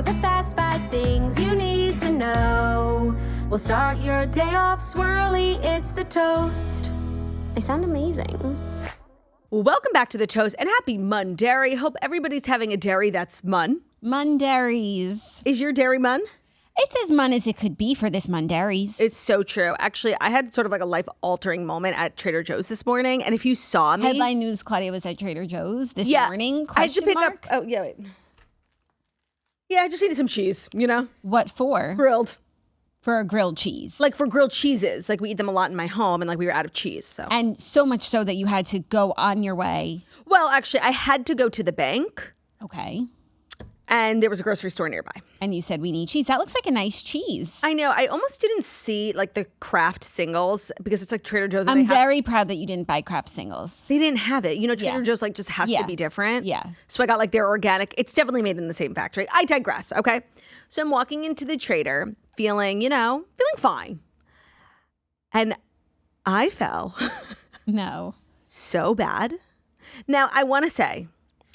the fast 5 things you need to know. We'll start your day off swirly, it's the toast. I sound amazing. Welcome back to The Toast and happy Monday. Hope everybody's having a dairy that's mun. Mondaries. Is your dairy mun? It's as mun as it could be for this Mondaries. It's so true. Actually, I had sort of like a life-altering moment at Trader Joe's this morning. And if you saw me... Headline news, Claudia was at Trader Joe's this morning. I had to pick mark? up... Oh, yeah, wait. Yeah, I just needed some cheese, you know? What for? Grilled. For a grilled cheese. Like for grilled cheeses. Like we eat them a lot in my home and like we were out of cheese. So. And so much so that you had to go on your way. Well, actually, I had to go to the bank. Okay. And there was a grocery store nearby. And you said we need cheese. That looks like a nice cheese. I know. I almost didn't see like the Kraft singles because it's like Trader Joe's. I'm very proud that you didn't buy Kraft singles. They didn't have it. You know, Trader Joe's like just has to be different. Yeah. So I got like their organic. It's definitely made in the same factory. I digress. Okay. So I'm walking into the Trader feeling fine. And I fell. No. So bad. Now I want to say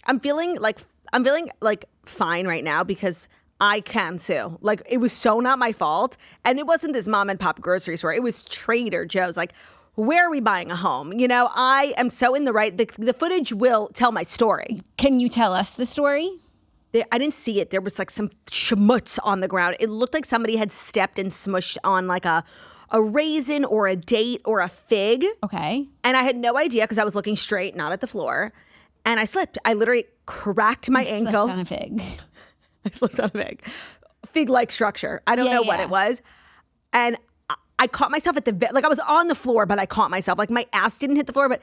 I'm feeling like fine right now because I can sue. Like it was so not my fault. And it wasn't this mom and pop grocery store. It was Trader Joe's. Like, where are we buying a home? You know, I am so in the right. The footage will tell my story. Can you tell us the story? I didn't see it. There was like some schmutz on the ground. It looked like somebody had stepped and smushed on like a raisin or a date or a fig. Okay. And I had no idea because I was looking straight, not at the floor. And I slipped. I literally cracked my ankle. Slipped on a fig. I slipped on a fig. Fig-like structure. I don't know what it was. And I caught myself at like I was on the floor, but I caught myself. Like my ass didn't hit the floor, but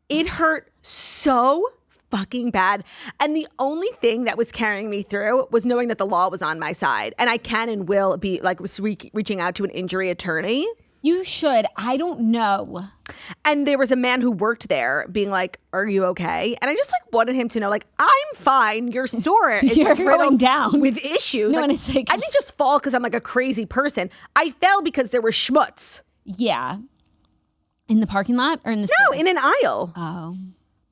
it hurt so fucking bad. And the only thing that was carrying me through was knowing that the law was on my side. And I can and will be like reaching out to an injury attorney. You should. I don't know. And there was a man who worked there being like, are you okay? And I just like wanted him to know, like, I'm fine. Your store is You're going down with issues. No, like, and it's like, I didn't just fall because I'm like a crazy person. I fell because there was schmutz. Yeah. In the parking lot or in the store? No, in an aisle. Oh.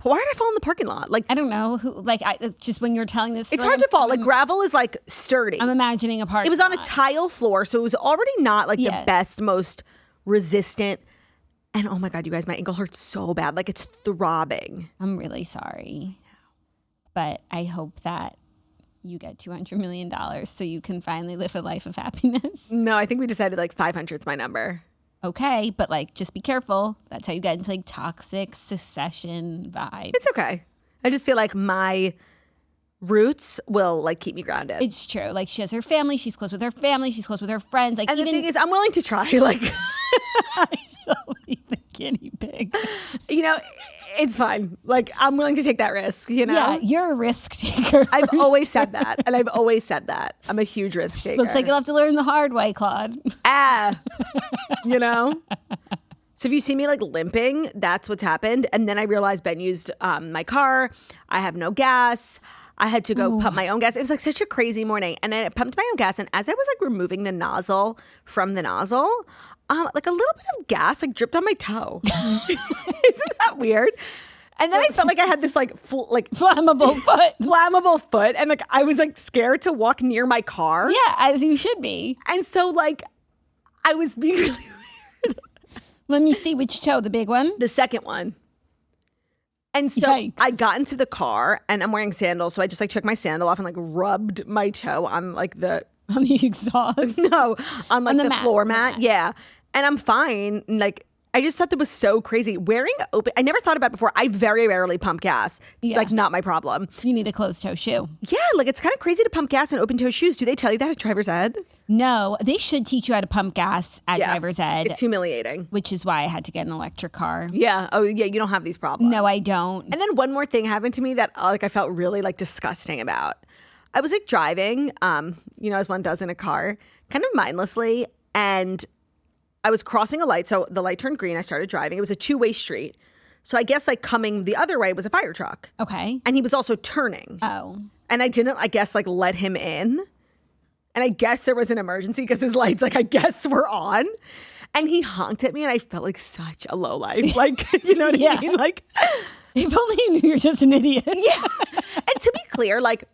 Why did I fall in the parking lot? Like I don't know who. Like it's just when you're telling this, it's hard to fall. Like gravel is like sturdy. I'm imagining a parking. It was on a lot. tile floor, so it was already not like the best, most resistant. And oh my God, you guys, my ankle hurts so bad. Like it's throbbing. I'm really sorry, but I hope that you get $200 million so you can finally live a life of happiness. No, I think we decided like 500 is my number. Okay, but like just be careful. That's how you get into like toxic secession vibes. It's okay. I just feel like my roots will like keep me grounded. It's true. Like she has her family. She's close with her family. She's close with her friends. Like and even the thing is, I'm willing to try. Like I shall be the guinea pig. You know, it's fine. Like I'm willing to take that risk. You know. Yeah, you're a risk taker. I've always said that, and I've always said that. I'm a huge risk taker. Looks like you'll have to learn the hard way, Claude. You know. So if you see me like limping, that's what's happened. And then I realized Ben used my car. I have no gas. I had to go pump my own gas. It was like such a crazy morning. And I pumped my own gas. And as I was like removing the nozzle from the nozzle, like a little bit of gas like dripped on my toe. Isn't that weird? And then I felt like I had this like flammable foot. And like I was like scared to walk near my car. Yeah, as you should be. And so like I was being really weird. Let me see which toe, the big one? The second one. And so Yikes. I got into the car and I'm wearing sandals. So I just like took my sandal off and like rubbed my toe on like on the exhaust. No, on like the mat. floor mat. Yeah. And I'm fine. Like I just thought that was so crazy. Wearing open, I never thought about it before. I very rarely pump gas. It's like not my problem. You need a closed toe shoe. Yeah, like it's kind of crazy to pump gas in open toe shoes. Do they tell you that at driver's ed? No, they should teach you how to pump gas at driver's ed. It's humiliating. Which is why I had to get an electric car. Yeah. Oh yeah, you don't have these problems. No, I don't. And then one more thing happened to me that like I felt really like disgusting about. I was like driving, as one does in a car, kind of mindlessly, and I was crossing a light, so the light turned green. I started driving. It was a two-way street. So I guess like coming the other way was a fire truck. Okay. And he was also turning. Oh. And I didn't, I guess, like let him in. And I guess there was an emergency because his lights, like I guess, were on. And he honked at me and I felt like such a lowlife. Like, you know what I mean? Like, if only you knew you're just an idiot. Yeah. And to be clear, like,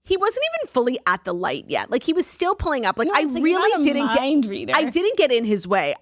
He wasn't even fully at the light yet. Like he was still pulling up. Like No, I it's like really you're not a didn't mind get. reader. I didn't get in his way.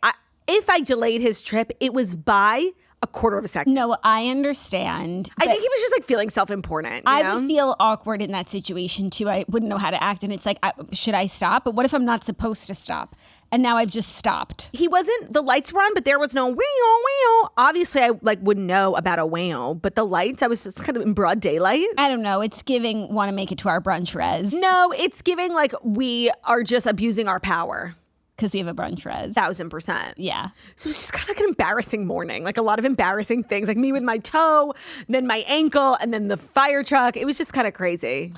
If I delayed his trip, it was by a quarter of a second. No, I understand. I think he was just like feeling self-important. I would feel awkward in that situation too. I wouldn't know how to act. And it's like, should I stop? But what if I'm not supposed to stop? And now I've just stopped. He wasn't, the lights were on, but there was no wow. Obviously, I like would know about a wow, but the lights, I was just kind of in broad daylight. I don't know. It's giving want to make it to our brunch res. No, it's giving like we are just abusing our power. Because we have a brunch res. 1,000%. Yeah. So it's just kind of like an embarrassing morning, like a lot of embarrassing things, like me with my toe, then my ankle, and then the fire truck. It was just kind of crazy.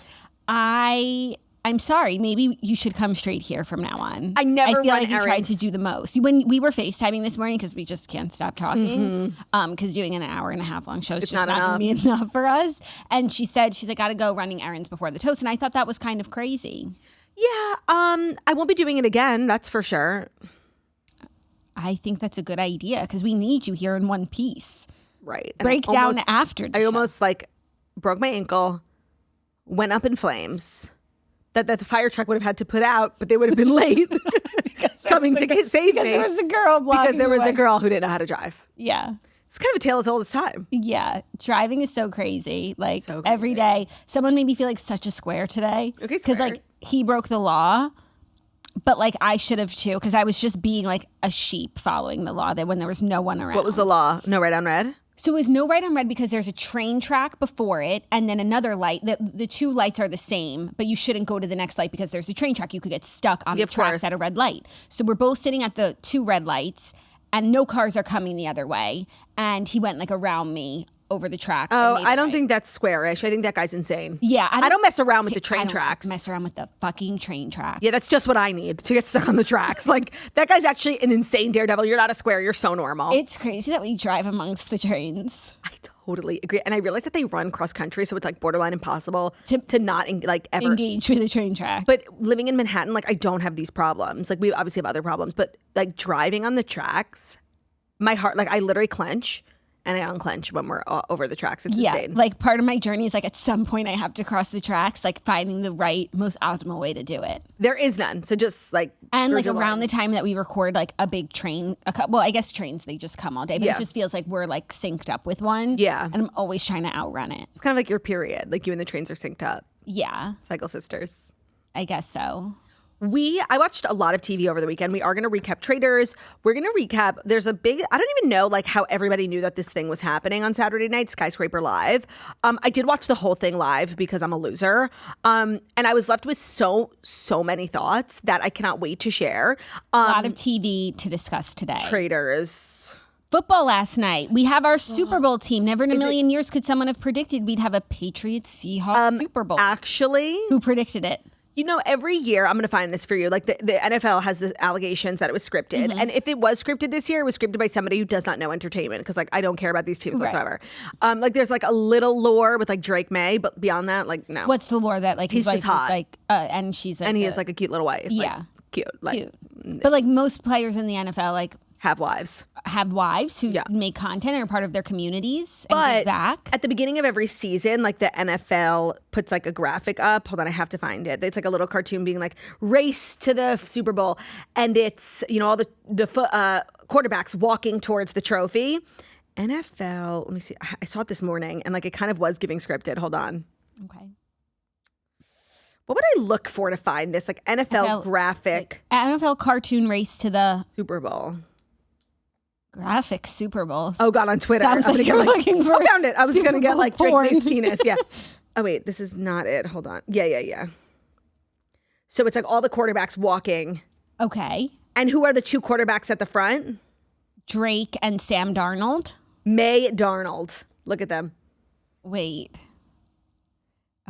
I'm sorry. Maybe you should come straight here from now on. I never I feel run like you tried errands. to do the most. When we were FaceTiming this morning, because we just can't stop talking, because doing an hour and a half long show is just not going to be enough for us. And she's like, got to go running errands before the toast. And I thought that was kind of crazy. Yeah, I won't be doing it again, that's for sure. I think that's a good idea because we need you here in one piece. Right. And Break down after the I show. almost like broke my ankle, went up in flames. That the fire truck would have had to put out, but they would have been late coming to save me. Because there was a girl blocking Because there was the way. a girl who didn't know how to drive. Yeah. It's kind of a tale as old as time. Yeah. Driving is so crazy. Like So crazy. every day, someone made me feel like such a square today. Okay, Because square. like he broke the law, but like I should have too. Because I was just being like a sheep following the law that when there was no one around. What was the law? No red on red? So it was no right on red because there's a train track before it and then another light. The two lights are the same, but you shouldn't go to the next light because there's a train track. You could get stuck on the of tracks course. at a red light. So we're both sitting at the two red lights and no cars are coming the other way. And he went like around me over the tracks. Oh, and made I it don't right. think that's squarish. I think that guy's insane. Yeah. I don't mess around with the I train don't tracks. mess around with the fucking train tracks. Yeah, that's just what I need to get stuck on the tracks. Like, that guy's actually an insane daredevil. You're not a square. You're so normal. It's crazy that we drive amongst the trains. I totally agree. And I realize that they run cross country, so it's like borderline impossible to not like ever Engage with the train track. But living in Manhattan, like I don't have these problems. Like we obviously have other problems, but like driving on the tracks, my heart, like I literally clench and I unclench when we're over the tracks. It's insane. Like part of my journey is like at some point I have to cross the tracks, like finding the right, most optimal way to do it. There is none. So just like And like your around lines. the time that we record like a big train, well, I guess trains, they just come all day, but Yeah. it just feels like we're like synced up with one. Yeah. And I'm always trying to outrun it. It's kind of like your period. Like you and the trains are synced up. Yeah, Cycle sisters. I guess so. I watched a lot of TV over the weekend. We are going to recap Traitors. We're going to recap. There's a big, I don't even know like how everybody knew that this thing was happening on Saturday night, Skyscraper Live. I did watch the whole thing live because I'm a loser. And I was left with so many thoughts that I cannot wait to share. A lot of TV to discuss today. Traitors. Football last night. We have our Super Bowl team. Never in a million years could someone have predicted we'd have a Patriots Seahawks Super Bowl. Actually, Who predicted it? you know, every year, I'm going to find this for you. Like the NFL has the allegations that it was scripted. And if it was scripted this year, it was scripted by somebody who does not know entertainment. Because like, I don't care about these teams whatsoever. Like there's like a little lore with like Drake May, but beyond that, like no. What's the lore that like He's his just wife is hot. like, and she's like, And he has like a cute little wife. Yeah. Like, cute. Like cute. But like most players in the NFL, like have wives. have wives who make content and are part of their communities and But give back. at the beginning of every season, like the NFL puts like a graphic up. Hold on, I have to find it. It's like a little cartoon being like race to the Super Bowl, and it's all the quarterbacks walking towards the trophy. NFL. Let me see. I saw it this morning, and like it kind of was giving scripted. Hold on. Okay. What would I look for to find this like NFL graphic NFL cartoon race to the Super Bowl? graphic Super Bowl. Oh God, on Twitter. Sounds I'm gonna like get, you're like, looking for I found it. I was Super gonna get Bowl like Drake porn. May's penis. Yeah. Oh wait, this is not it. Hold on. Yeah. So it's like all the quarterbacks walking. Okay. And who are the two quarterbacks at the front? Drake and Sam Darnold. May Darnold. Look at them. Wait.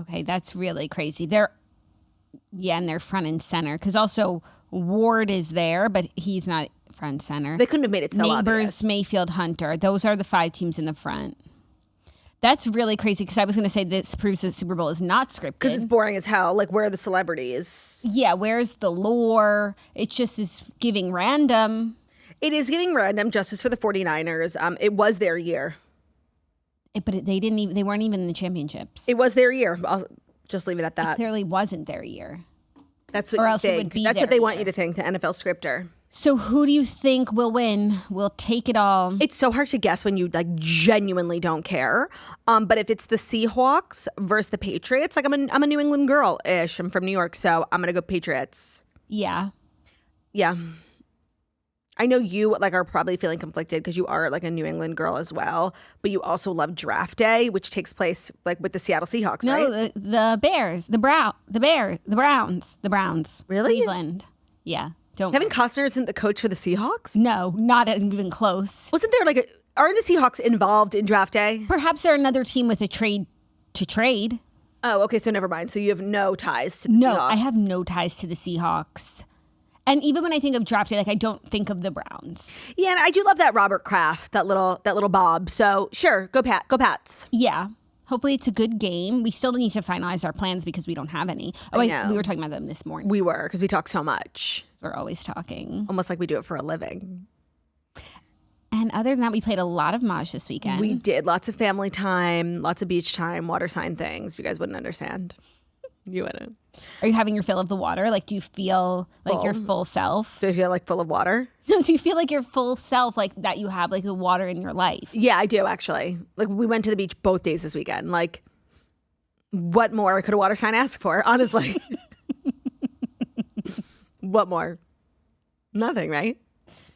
Okay, that's really crazy. And they're front and center because also Ward is there, but he's not front and center. They couldn't have made it so Neighbors, obvious. Mayfield, Hunter. Those are the 5 teams in the front. That's really crazy because I was going to say this proves that Super Bowl is not scripted. Because it's boring as hell. Like, where are the celebrities? Yeah, where's the lore? It just is giving random. It is giving random justice for the 49ers. It was their year. But they weren't even in the championships. It was their year. Just leave it at that. Clearly wasn't their year. That's what Or you else it think. would be That's what their they want year. you to think, the NFL scripter. So who do you think will win? We'll take it all. It's so hard to guess when you like genuinely don't care. But if it's the Seahawks versus the Patriots, like I'm a New England girl-ish. I'm from New York, so I'm gonna go Patriots. Yeah. Yeah. I know you like are probably feeling conflicted because you are like a New England girl as well, but you also love draft day, which takes place like with the Seattle Seahawks, No, right? the Bears, the Browns. Really? Cleveland. Yeah. Don't. Kevin Costner isn't the coach for the Seahawks? No, not even close. Wasn't there like are the Seahawks involved in draft day? Perhaps they're another team with a trade to trade. Oh, okay, so never mind. So you have no ties to the No, Seahawks. I have no ties to the Seahawks. And even when I think of draft day, like I don't think of the Browns. Yeah, and I do love that Robert Kraft, that little Bob. So sure, go Pats. Yeah. Hopefully it's a good game. We still need to finalize our plans because we don't have any. Oh, wait, know. we were talking about them this morning. We were, because we talk so much. We're always talking. Almost like we do it for a living. And other than that, we played a lot of Maj this weekend. We did. Lots of family time, lots of beach time, water sign things. You guys wouldn't understand. You wouldn't. Are you having your fill of the water? Like, do you feel like Full. your full self? Do you feel like full of water? Do you feel like your full self, like that you have like the water in your life? Yeah, I do actually. Like we went to the beach both days this weekend. Like what more could a water sign ask for, honestly? What more? Nothing, right?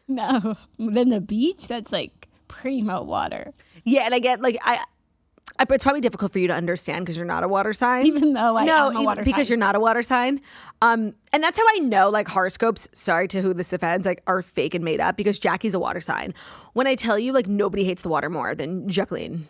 No. Then the beach, that's like primo water. Yeah, and I get like it's probably difficult for you to understand because you're not a water sign. Even though I am a water because sign. you're not a water sign. And that's how I know like horoscopes, sorry to who this offends, like are fake and made up because Jackie's a water sign. When I tell you like nobody hates the water more than Jacqueline.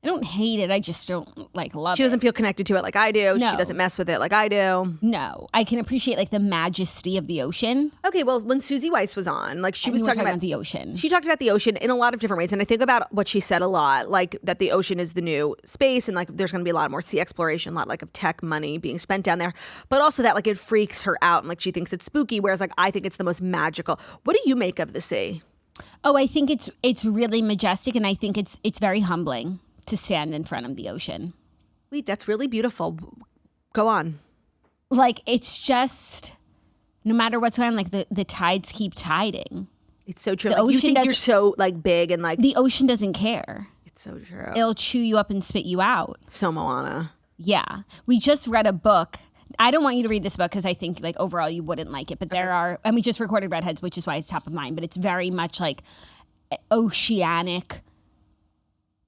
I don't hate it. I just don't like love it. She doesn't feel connected to it like I do. No. She doesn't mess with it like I do. No. I can appreciate like the majesty of the ocean. Okay, well, when Susie Weiss was on, like she And was we were talking about the ocean. She talked about the ocean in a lot of different ways. And I think about what she said a lot, like that the ocean is the new space and like there's going to be a lot more sea exploration, a lot like of tech money being spent down there. But also that like it freaks her out and like she thinks it's spooky, whereas like I think it's the most magical. What do you make of the sea? Oh, I think it's really majestic, and I think it's very humbling to stand in front of the ocean. Wait, that's really beautiful. Go on. Like, it's just, no matter what's going on, like the tides keep tiding. It's so true. The Like, you ocean think you're doesn't- so like big and like The ocean doesn't care. it's so true. It'll chew you up and spit you out. So Moana. Yeah. We just read a book. I don't want you to read this book because I think like overall you wouldn't like it. But there are, and we just recorded Redheads, which is why it's top of mind. But it's very much like oceanic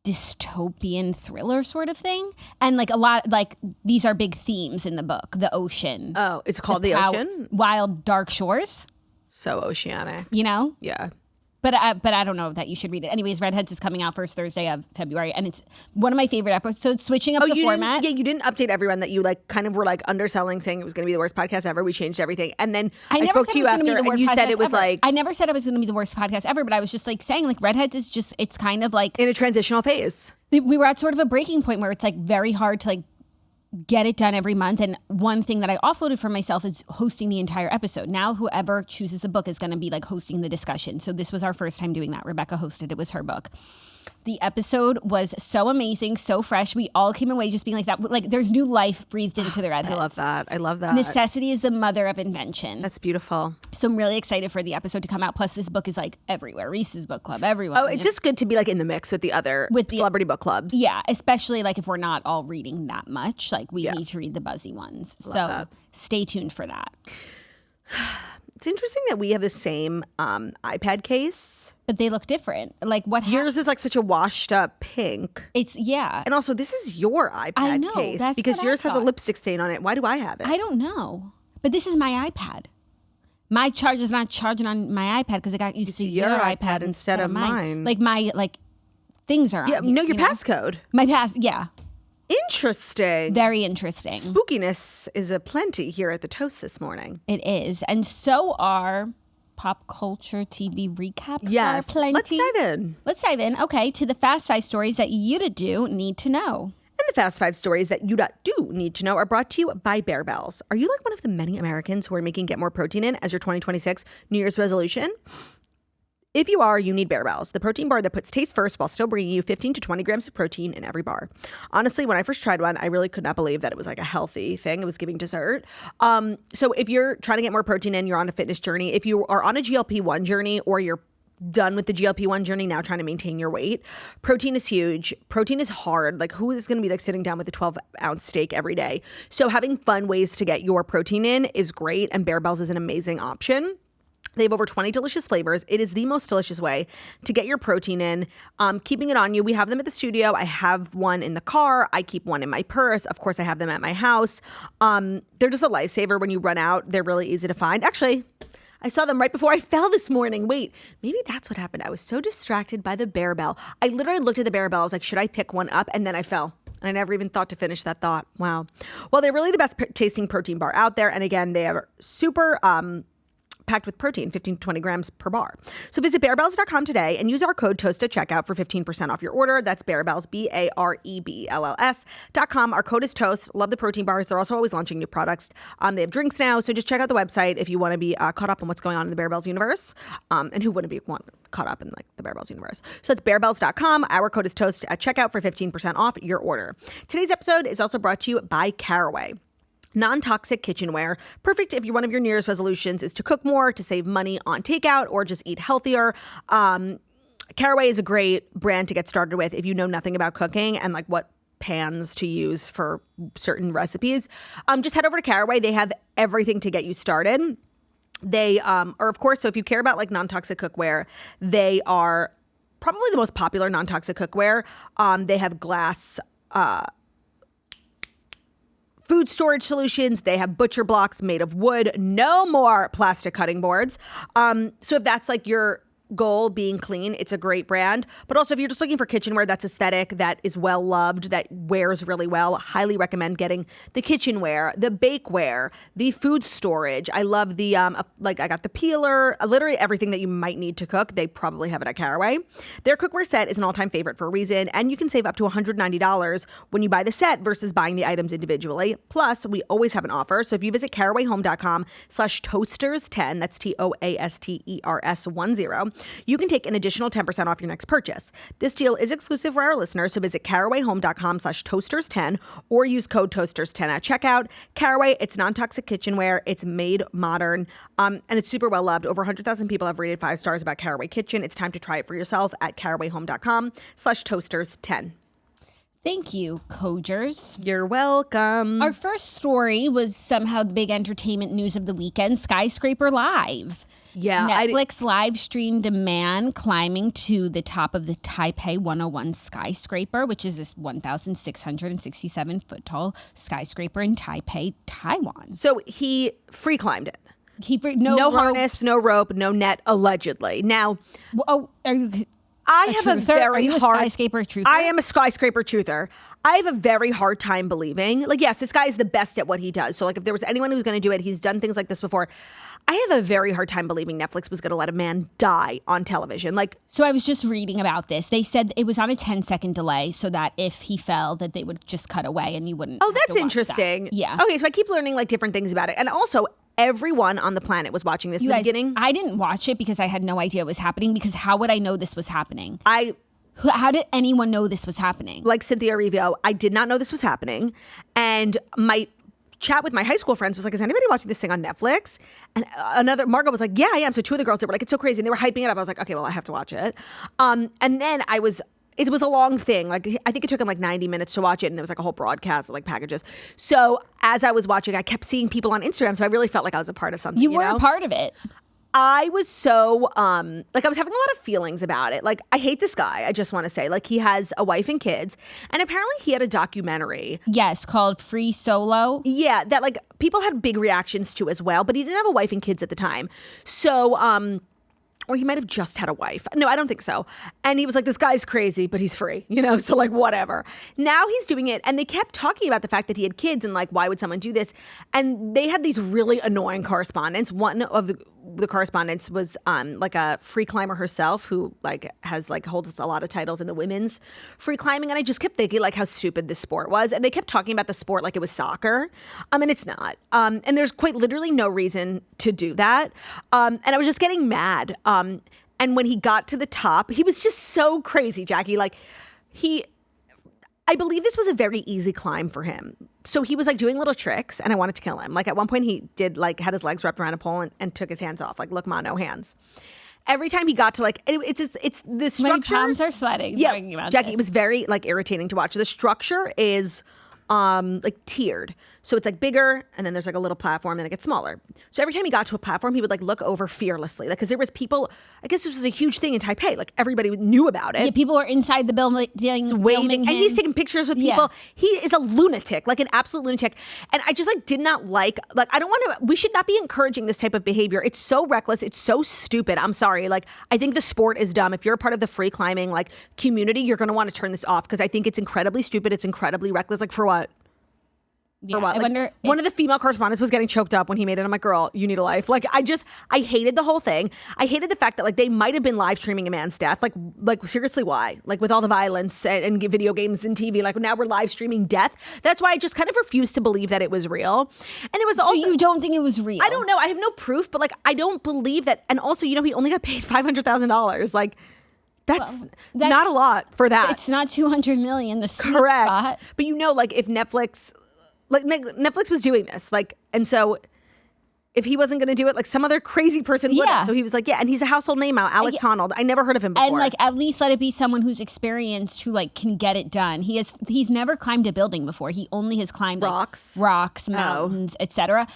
dystopian thriller sort of thing. And like a lot, like these are big themes in the book. The ocean. Oh, it's called the ocean? Wild Dark Shores, So oceanic. you know? Yeah. But I don't know that you should read it. Anyways, Redheads is coming out first Thursday of February, and it's one of my favorite episodes. Switching up the format. You didn't update everyone that you like kind of were like underselling, saying it was going to be the worst podcast ever. We changed everything, and then I never spoke said to it you was gonna be after, the and you worst said it podcast was ever. like I never said it was going to be the worst podcast ever, but I was just like saying like Redheads is just, it's kind of like in a transitional phase. we were at sort of a breaking point where it's like very hard to like get it done every month. And one thing that I offloaded for myself is hosting the entire episode. Now whoever chooses the book is going to be like hosting the discussion. So this was our first time doing that. Rebecca hosted. It was her book. The episode was so amazing, so fresh. We all came away just being like that. Like there's new life breathed into the Redheads. I love that. I love that. Necessity is the mother of invention. That's beautiful. So I'm really excited for the episode to come out. Plus this book is like everywhere. Reese's Book Club, everyone. Oh, it's just good to be like in the mix with the other celebrity book clubs. Yeah, especially like if we're not all reading that much, like we need to read the buzzy ones. So that. stay tuned for that. It's interesting that we have the same iPad case. But they look different. Like what Yours is like such a washed up pink. It's And also this is your iPad I know, case that's because what I yours has a thought. lipstick stain on it. Why do I have it? I don't know. But this is my iPad. My charge is not charging on my iPad because I got used to your your iPad iPad instead of mine. Like my things are Yeah, on you know here, your passcode. My pass, yeah. Interesting. Very interesting. Spookiness is aplenty here at the Toast this morning. It is. And so are pop culture TV recaps. Yes. Are plenty. Let's dive in. Let's dive in. Okay, to the Fast 5 stories that you do need to know. And the Fast 5 stories that you do need to know are brought to you by Bear Bells. Are you like one of the many Americans who are making Get More Protein in as your 2026 New Year's resolution? If you are, you need Bear Bells, the protein bar that puts taste first while still bringing you 15 to 20 grams of protein in every bar. Honestly, when I first tried one, I really could not believe that it was like a healthy thing. It was giving dessert. So if you're trying to get more protein in, you're on a fitness journey. If you are on a GLP-1 journey or you're done with the GLP-1 journey, now trying to maintain your weight, protein is huge. Protein is hard. Like, who is going to be like sitting down with a 12-ounce steak every day? So having fun ways to get your protein in is great, and Bear Bells is an amazing option. They have over 20 delicious flavors. It is the most delicious way to get your protein in. Keeping it on you. We have them at the studio. I have one in the car. I keep one in my purse. Of course, I have them at my house. They're just a lifesaver when you run out. They're really easy to find. Actually, I saw them right before I fell this morning. Wait, maybe that's what happened. I was so distracted by the Bear Bell. I literally looked at the Bear Bell. I was like, should I pick one up? And then I fell. And I never even thought to finish that thought. Wow. Well, they're really the best tasting protein bar out there. And again, they are super packed with protein, 15 to 20 grams per bar. So visit bearbells.com today and use our code TOAST at checkout for 15% off your order. That's Bearbells, BAREBELLS.com. Our code is TOAST. Love the protein bars. They're also always launching new products. They have drinks now, so just check out the website if you want to be caught up on what's going on in the Bear Bells universe. And who wouldn't be caught up in like the Bear Bells universe? So it's bearbells.com. Our code is TOAST at checkout for 15% off your order. Today's episode is also brought to you by Caraway. Non-toxic kitchenware. Perfect if one of your New Year's resolutions is to cook more, to save money on takeout, or just eat healthier. Caraway is a great brand to get started with if you know nothing about cooking and like what pans to use for certain recipes. Just head over to Caraway. They have everything to get you started. They are, of course, so if you care about like non-toxic cookware, they are probably the most popular non-toxic cookware. They have glass food storage solutions. They have butcher blocks made of wood. No more plastic cutting boards. So if that's like your goal, being clean, it's a great brand. But also if you're just looking for kitchenware that's aesthetic, that is well loved, that wears really well, highly recommend getting the kitchenware, the bakeware, the food storage. I love the, like I got the peeler, literally everything that you might need to cook. They probably have it at Caraway. Their cookware set is an all-time favorite for a reason, and you can save up to $190 when you buy the set versus buying the items individually. Plus, we always have an offer. So if you visit carawayhome.com/toasters10, that's TOASTERS10, you can take an additional 10% off your next purchase. This deal is exclusive for our listeners, so visit carawayhome.com/toasters10 or use code toasters10 at checkout. Caraway, it's non-toxic kitchenware. It's made modern, and it's super well loved. Over 100,000 people have rated 5 stars about Caraway Kitchen. It's time to try it for yourself at carawayhome.com/toasters10. Thank you, Cogers. You're welcome. Our first story was somehow the big entertainment news of the weekend, Skyscraper Live. Yeah, Netflix live streamed a man climbing to the top of the Taipei 101 skyscraper, which is this 1,667 foot tall skyscraper in Taipei, Taiwan. So he free climbed it. No harness, no rope, no net, allegedly. Now, are you I have a very hard skyscraper truther? I am a skyscraper truther. I have a very hard time believing. Like, yes, this guy is the best at what he does. So, like, if there was anyone who was going to do it, he's done things like this before. I have a very hard time believing Netflix was going to let a man die on television. Like, so I was just reading about this. They said it was on a 10-second delay, so that if he fell, that they would just cut away and you wouldn't. Oh, that's interesting. That. Yeah. Okay, so I keep learning like different things about it, and also everyone on the planet was watching this in the beginning. I didn't watch it because I had no idea it was happening. Because how would I know this was happening? How did anyone know this was happening? Like Cynthia Revio, I did not know this was happening, and my chat with my high school friends was like, is anybody watching this thing on Netflix? And Margot was like, yeah, I am. So 2 of the girls that were like, it's so crazy. And they were hyping it up. I was like, okay, well, I have to watch it. And then it was a long thing. Like, I think it took him like 90 minutes to watch it. And it was like a whole broadcast of like packages. So as I was watching, I kept seeing people on Instagram. So I really felt like I was a part of something. You were a part of it. I was so, I was having a lot of feelings about it. Like, I hate this guy, I just want to say. Like, he has a wife and kids. And apparently he had a documentary. Yes, called Free Solo. Yeah, that, like, people had big reactions to as well. But he didn't have a wife and kids at the time. So, or he might have just had a wife. No, I don't think so. And he was like, this guy's crazy, but he's free, so like whatever. Now he's doing it. And they kept talking about the fact that he had kids and like, why would someone do this? And they had these really annoying correspondents. One of the correspondents was like a free climber herself who like holds a lot of titles in the women's free climbing. And I just kept thinking like how stupid this sport was. And they kept talking about the sport like it was soccer. And it's not. And there's quite literally no reason to do that. And I was just getting mad. And when he got to the top, he was just so crazy, Jackie. Like I believe this was a very easy climb for him. So he was like doing little tricks and I wanted to kill him. Like at one point he did like had his legs wrapped around a pole and took his hands off. Like, look, ma, no hands. Every time he got to like, it's the structure. My palms are sweating. Yeah, talking about Jackie, this. it was very like irritating to watch. The structure is like tiered. So it's like bigger and then there's like a little platform and it gets smaller. So every time he got to a platform, he would like look over fearlessly. Like, cause there was people, I guess this was a huge thing in Taipei. Like everybody knew about it. Yeah, people were inside the building Waving, and he's taking pictures with people. Yeah. He is a lunatic, like an absolute lunatic. And I just like did not like I don't want to, we should not be encouraging this type of behavior. It's so reckless. It's so stupid. I'm sorry. Like I think the sport is dumb. If you're a part of the free climbing like community, you're going to want to turn this off because I think it's incredibly stupid. It's incredibly reckless. Like for what? Yeah, Like, I wonder. One of the female correspondents was getting choked up when he made it. I'm like, girl, you need a life. Like, I hated the whole thing. I hated the fact that like they might have been live streaming a man's death. Like seriously, why? Like with all the violence and video games and TV, like now we're live streaming death. That's why I just kind of refused to believe that it was real. And there was also, So you don't think it was real? I don't know. I have no proof, but like I don't believe that. And also, he only got paid $500,000. Like. That's not a lot for that. It's not $200 million. The sweet Correct. spot. But like if Netflix was doing this, like, and so if he wasn't going to do it, like some other crazy person would have. So he was like, yeah, and he's a household name now, Alex Honnold. I never heard of him before. And like at least let it be someone who's experienced who like can get it done. He's never climbed a building before. He only has climbed rocks, mountains, etc.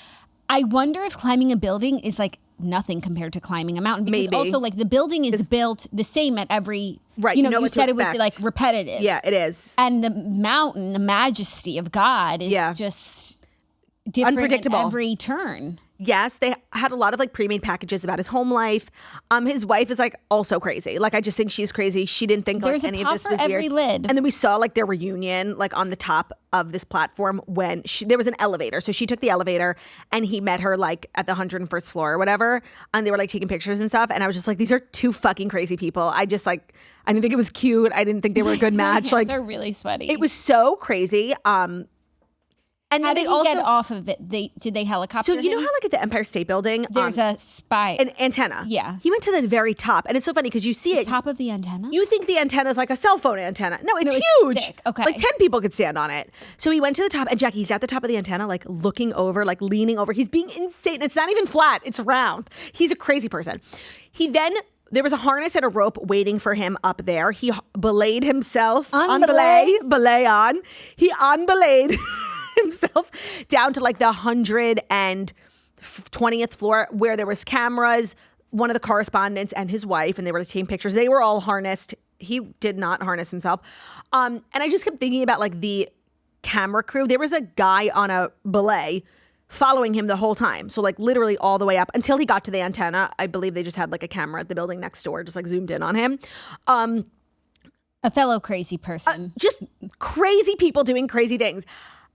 I wonder if climbing a building is like nothing compared to climbing a mountain because also like the building is built the same at every right. You said it was like repetitive. Yeah, it is. And the mountain, the majesty of God is just different unpredictable at every turn. Yes, they had a lot of like pre-made packages about his home life. His wife is like also crazy. Like I just think she's crazy. She didn't think like any of this was every weird. lid. And then we saw like their reunion like on the top of this platform when there was an elevator. So she took the elevator and he met her like at the 101st floor or whatever. And they were like taking pictures and stuff. And I was just like, these are two fucking crazy people. I didn't think it was cute. I didn't think they were a good match. Like they're really sweaty. It was so crazy. And how then did he get off of it? Did they helicopter So you know how like at the Empire State Building there's a spike, an antenna. Yeah, he went to the very top, and it's so funny because you see the top of the antenna. You think the antenna is like a cell phone antenna? No, it's huge. Thick. Okay, like 10 people could stand on it. So he went to the top, and Jackie, he's at the top of the antenna, like looking over, like leaning over. He's being insane. It's not even flat; it's round. He's a crazy person. There was a harness and a rope waiting for him up there. He belayed himself on belay on. He on-belayed himself down to like the 120th floor where there was cameras, one of the correspondents and his wife, and they were taking pictures. They were all harnessed. He did not harness himself. And I just kept thinking about like the camera crew. There was a guy on a belay following him the whole time. So like literally all the way up until he got to the antenna. I believe they just had like a camera at the building next door, just like zoomed in on him. A fellow crazy person. Just crazy people doing crazy things.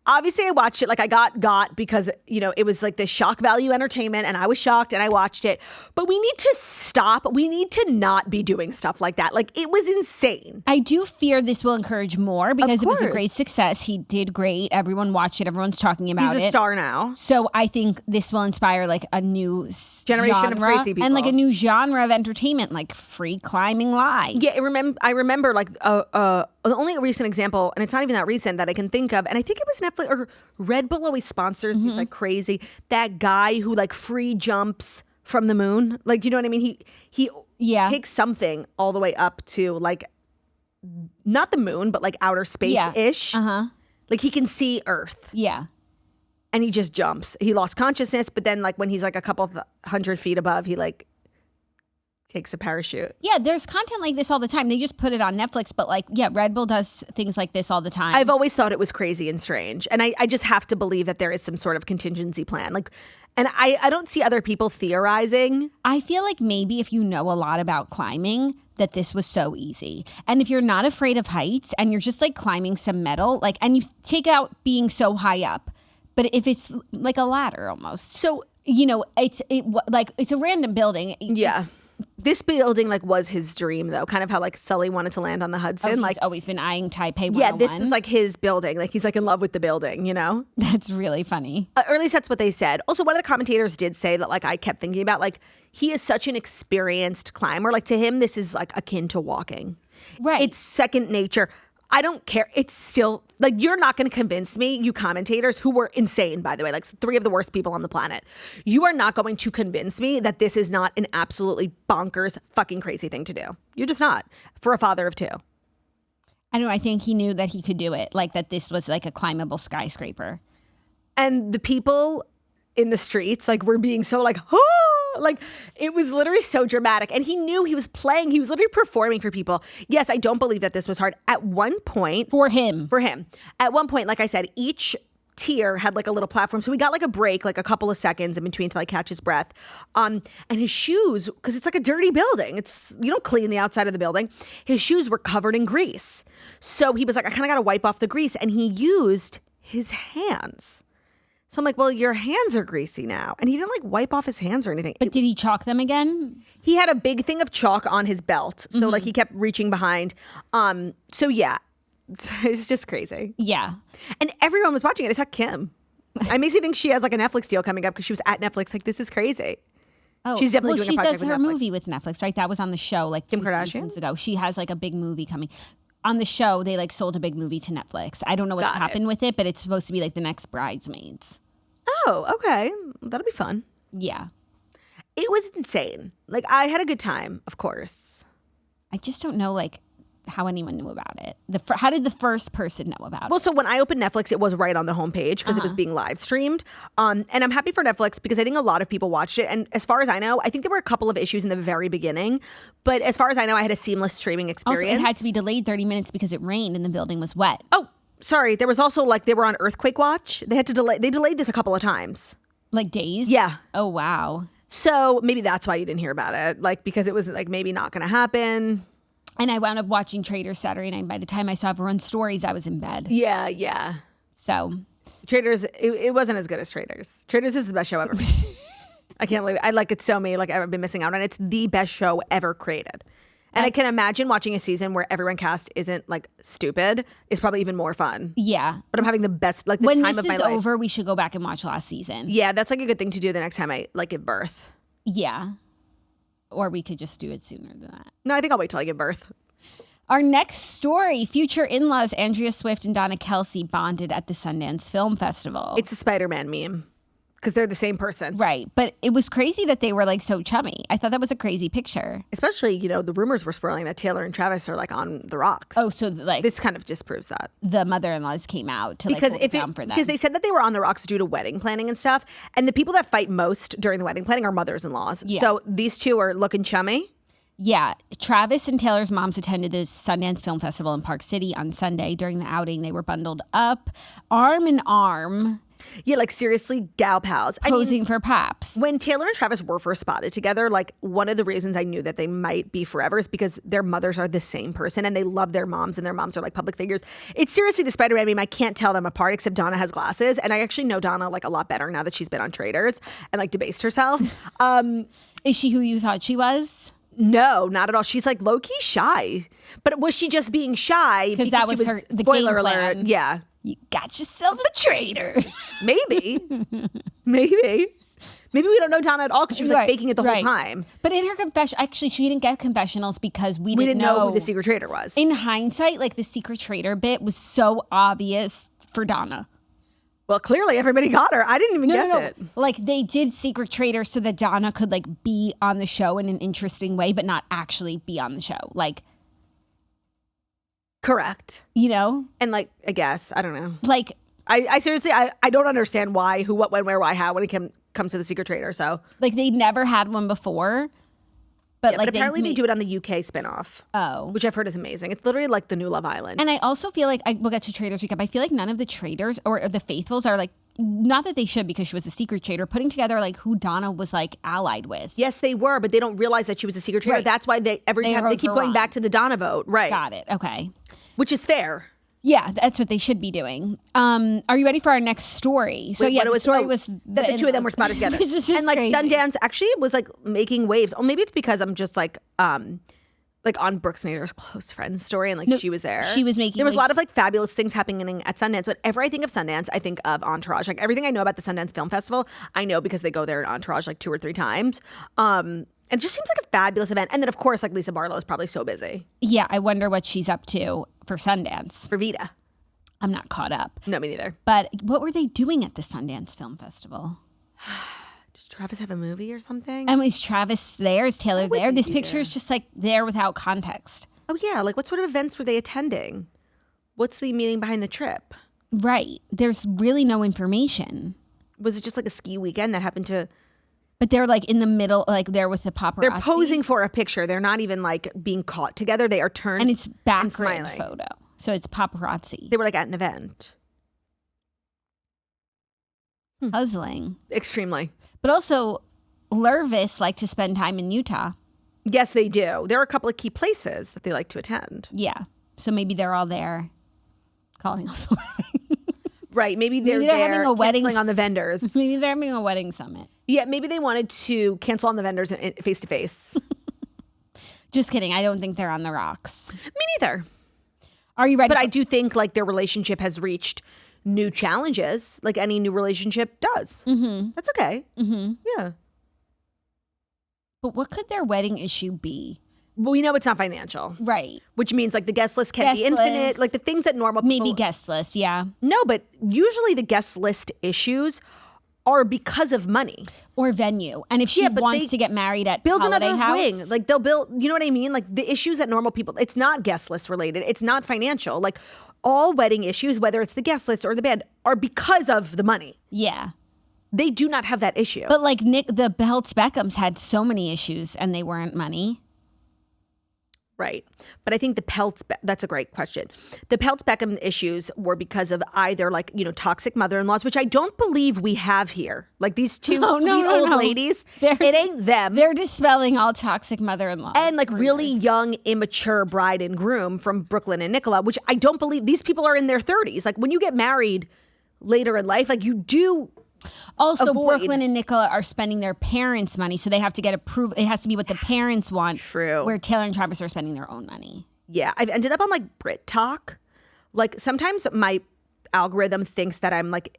Obviously, I watched it like I got because, it was like the shock value entertainment and I was shocked and I watched it. But we need to stop. We need to not be doing stuff like that. Like it was insane. I do fear this will encourage more because it was a great success. He did great. Everyone watched it. Everyone's talking about it. He's a star now. So I think this will inspire like a new generation of crazy people. And like a new genre of entertainment, like free climbing live. Yeah, I remember like the only recent example, and it's not even that recent that I can think of, and I think it was Netflix or Red Bull always sponsors these like crazy, that guy who like free jumps from the moon. Like, you know what I mean? He takes something all the way up to like, not the moon, but like outer space-ish. Uh-huh. Like he can see Earth. Yeah. And he just jumps. He lost consciousness, but then like when he's like a couple of 100 feet above, he like takes a parachute. Yeah, there's content like this all the time. They just put it on Netflix, but like, yeah, Red Bull does things like this all the time. I've always thought it was crazy and strange. And I just have to believe that there is some sort of contingency plan. Like, and I don't see other people theorizing. I feel like maybe if you know a lot about climbing, that this was so easy. And if you're not afraid of heights and you're just like climbing some metal, like, and you take out being so high up, but if it's like a ladder almost. So, it's a random building. Yeah. This building like was his dream though, kind of how like Sully wanted to land on the Hudson. He's always been eyeing Taipei 101. Yeah, this is like his building. Like he's like in love with the building, you know? That's really funny. Or at least that's what they said. Also, one of the commentators did say that like I kept thinking about like he is such an experienced climber. Like to him, this is like akin to walking. Right. It's second nature. I don't care. It's still like you're not going to convince me, you commentators who were insane, by the way, like 3 of the worst people on the planet. You are not going to convince me that this is not an absolutely bonkers, fucking crazy thing to do. You're just not for a father of 2. I don't know. I think he knew that he could do it, like that this was like a climbable skyscraper. And the people in the streets like were being so like, oh, like it was literally so dramatic. And he knew he was playing. He was literally performing for people. Yes, I don't believe that this was hard. At one point. For him. At one point, like I said, each tier had like a little platform. So we got like a break, like a couple of seconds in between to like catch his breath. And his shoes, because it's like a dirty building. You don't clean the outside of the building. His shoes were covered in grease. So he was like, I kind of got to wipe off the grease. And he used his hands. So I'm like, well, your hands are greasy now. And he didn't like wipe off his hands or anything. But did he chalk them again? He had a big thing of chalk on his belt. So like he kept reaching behind. So yeah, it's just crazy. Yeah. And everyone was watching it. I saw Kim. I makes me think she has like a Netflix deal coming up because she was at Netflix. Like, this is crazy. Oh, she's definitely doing a project she does with her Netflix. movie with Netflix, right? That was on the show like Kim 2 Kardashian? seasons ago. She has like a big movie coming. On the show, they like sold a big movie to Netflix. I don't know what's happened with it, but it's supposed to be like the next Bridesmaids. Oh, okay. That'll be fun. Yeah. It was insane. Like, I had a good time, of course. I just don't know like how anyone knew about it. How did the first person know about Well, it? so when I opened Netflix, it was right on the homepage because it was being live streamed. And I'm happy for Netflix because I think a lot of people watched it. And as far as I know, I think there were a couple of issues in the very beginning. But as far as I know, I had a seamless streaming experience. Also, it had to be delayed 30 minutes because it rained and the building was wet. Oh, sorry. There was also like they were on earthquake watch. They had to delay. They delayed this a couple of times. Like days? Yeah. Oh, wow. So maybe that's why you didn't hear about it. Like because it was like maybe not going to happen. And I wound up watching Traitors Saturday night. By the time I saw everyone's stories, I was in bed. Yeah. So Traitors, it wasn't as good as Traitors. Traitors is the best show ever made. I can't believe it. I like it so many. Like I've been missing out on it. It's the best show ever created. And I can imagine watching a season where everyone cast isn't like stupid is probably even more fun. yeah. But I'm having the best like the When time this of my is life. over, we should go back and watch last season. Yeah, that's like a good thing to do the next time I like give birth. Yeah. Or we could just do it sooner than that. No, I think I'll wait till I give birth. Our next story, future in-laws Andrea Swift and Donna Kelce bonded at the Sundance Film Festival. It's a Spider-Man meme because they're the same person. Right. But it was crazy that they were like so chummy. I thought that was a crazy picture. Especially, you know, the rumors were swirling that Taylor and Travis are like on the rocks. Oh, so like This kind of disproves that. the mother-in-laws came out to Because like hold it down for them. because they said that they were on the rocks due to wedding planning and stuff. And the people that fight most during the wedding planning are mothers-in-laws. Yeah. So these two are looking chummy. Yeah, Travis and Taylor's moms attended the Sundance Film Festival in Park City on Sunday. During the outing, they were bundled up, arm in arm, Yeah, like seriously, gal pals. I mean, posing for paps. when Taylor and Travis were first spotted together, like one of the reasons I knew that they might be forever is because their mothers are the same person and they love their moms and their moms are like public figures. It's seriously the Spider-Man meme. I can't tell them apart except Donna has glasses. And I actually know Donna like a lot better now that she's been on Traitors and like debased herself. Is she who you thought she was? No, not at all. She's like low-key shy. But was she just being shy? Because that was she her the spoiler game alert. plan. Yeah. You got yourself a traitor. Maybe. Maybe we don't know Donna at all because she was like Right, faking it the whole right. time. But in her confession, actually, she didn't get confessionals because we We didn't didn't know who the secret traitor was. In hindsight, like the secret traitor bit was so obvious for Donna. Well, clearly everybody got her. I didn't even guess it. Like they did secret traitor so that Donna could like be on the show in an interesting way, but not actually be on the show. Like, Correct. you know, And like, I guess, I don't know. like I seriously, I don't understand why, who, what, when, where, why, how when it comes to the secret traitor. So, they never had one before, but yeah, like but apparently they do it on the UK spinoff, Oh. which I've heard is amazing. It's literally like the new Love Island. And I also feel like we'll get to Traitors Recap. I feel like none of the traitors or the faithfuls are like, not that they should because she was a secret traitor, putting together like who Donna was like allied with. Yes, they were, but they don't realize that she was a secret traitor. Right. That's why every They time they vote keep for going Ron. back to the Donna vote, right? Got it. Okay. Which is fair. Yeah, that's what they should be doing. Are you ready for our next story? So Wait, the story was that the two of them were spotted together. Which is just and like crazy. Sundance actually was like making waves. Or maybe it's because I'm just like on Brooke Snyder's close friends story, and like she was there. She was making. There was a lot of like fabulous things happening at Sundance. Whenever I think of Sundance, I think of Entourage. Like everything I know about the Sundance Film Festival, I know because they go there in Entourage like 2 or 3 times. And it just seems like a fabulous event. And then of course, like Lisa Barlow is probably so busy. Yeah, I wonder what she's up to for Sundance. For Vita. I'm not caught up. No, me neither. But what were they doing at the Sundance Film Festival? Does Travis have a movie or something? And is Travis there? Is Taylor there? This picture is just like there without context. Oh yeah, like what sort of events were they attending? What's the meaning behind the trip? Right. There's really no information. Was it just like a ski weekend that happened to... But they're like in the middle, like they're with the paparazzi. They're posing for a picture. They're not even like being caught together. They are turned and it's and background smiling. photo. So it's paparazzi. They were like at an event. Puzzling. Extremely. But also, Lurvis like to spend time in Utah. Yes, they do. There are a couple of key places that they like to attend. Yeah. So maybe they're all there calling us a wedding. Right. Maybe they're having a wedding canceling on the vendors. Maybe they're having a wedding summit. Yeah, maybe they wanted to cancel on the vendors face to face. Just kidding. I don't think they're on the rocks. Me neither. Are you ready? But I do think like their relationship has reached new challenges, like any new relationship does. Mm-hmm. That's okay. Mm-hmm. Yeah. But what could their wedding issue be? Well, we know it's not financial. Right. Which means like the guest list can be infinite. list. Like the things that normal people... Maybe guest list, yeah. No, but usually the guest list issues are because of money. Or venue. And if she wants to get married at Holiday House. Wing. Like they'll build, you know what I mean? Like the issues that normal people, it's not guest list related. It's not financial. Like all wedding issues, whether it's the guest list or the band, are because of the money. Yeah. They do not have that issue. But like the Peltz Beckhams had so many issues and they weren't money. Right. But I think that's a great question. The Peltz Beckham issues were because of either like, toxic mother-in-laws, which I don't believe we have here. Like these two old ladies, it ain't them. They're dispelling all toxic mother-in-laws. And like really young, immature bride and groom from Brooklyn and Nicola, which I don't believe these people are in their 30s. Like when you get married later in life, like you do... Also, Brooklyn and Nicola are spending their parents' money, so they have to get approved. It has to be what the parents want. True. Where Taylor and Travis are spending their own money. Yeah, I've ended up on like Brit Talk. Like sometimes my algorithm thinks that I'm like,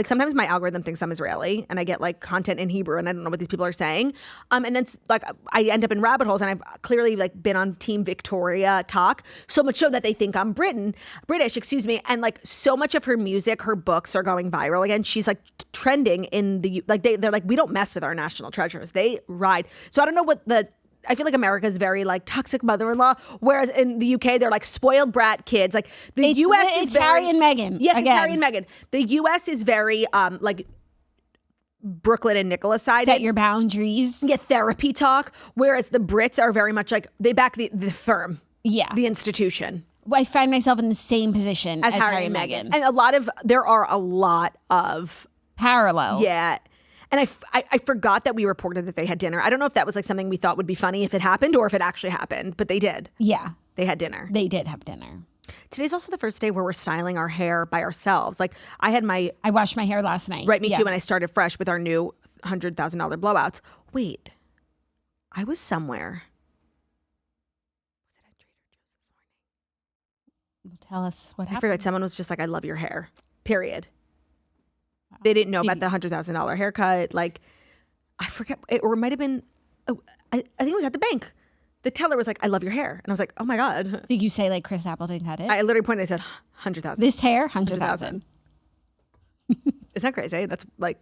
sometimes my algorithm thinks I'm Israeli and I get like content in Hebrew and I don't know what these people are saying. And then like I end up in rabbit holes and I've clearly like been on Team Victoria Talk, so much so that they think I'm British, and like so much of her music, her books are going viral again. She's like trending in they're like, we don't mess with our national treasures. They ride. So I don't know I feel like America is very like toxic mother-in-law, whereas in the UK they're like spoiled brat kids. Like the US is very, Harry and Meghan. Yes, it's Harry and Meghan. The US is very like Brooklyn and Nicola side. Set your boundaries. Yeah, therapy talk. Whereas the Brits are very much like they back the firm. Yeah, the institution. I find myself in the same position as Harry and Meghan, and there are a lot of parallels. Yeah. And I forgot that we reported that they had dinner. I don't know if that was like something we thought would be funny if it happened or if it actually happened, but they did. Yeah. They had dinner. They did have dinner. Today's also the first day where we're styling our hair by ourselves. Like I washed my hair last night. Right, me too, when I started fresh with our new $100,000 blowouts. Wait, I was somewhere. Was it at Trader Joe's this morning? Tell us what happened. I forgot. Someone was just like, I love your hair, period. They didn't know about the $100,000 haircut. Like, I forget, or it might have been, I think it was at the bank. The teller was like, I love your hair. And I was like, oh my God. Did you say like Chris Appleton cut it? I literally pointed, I said, 100,000. This hair, 100,000. Isn't that crazy? That's like,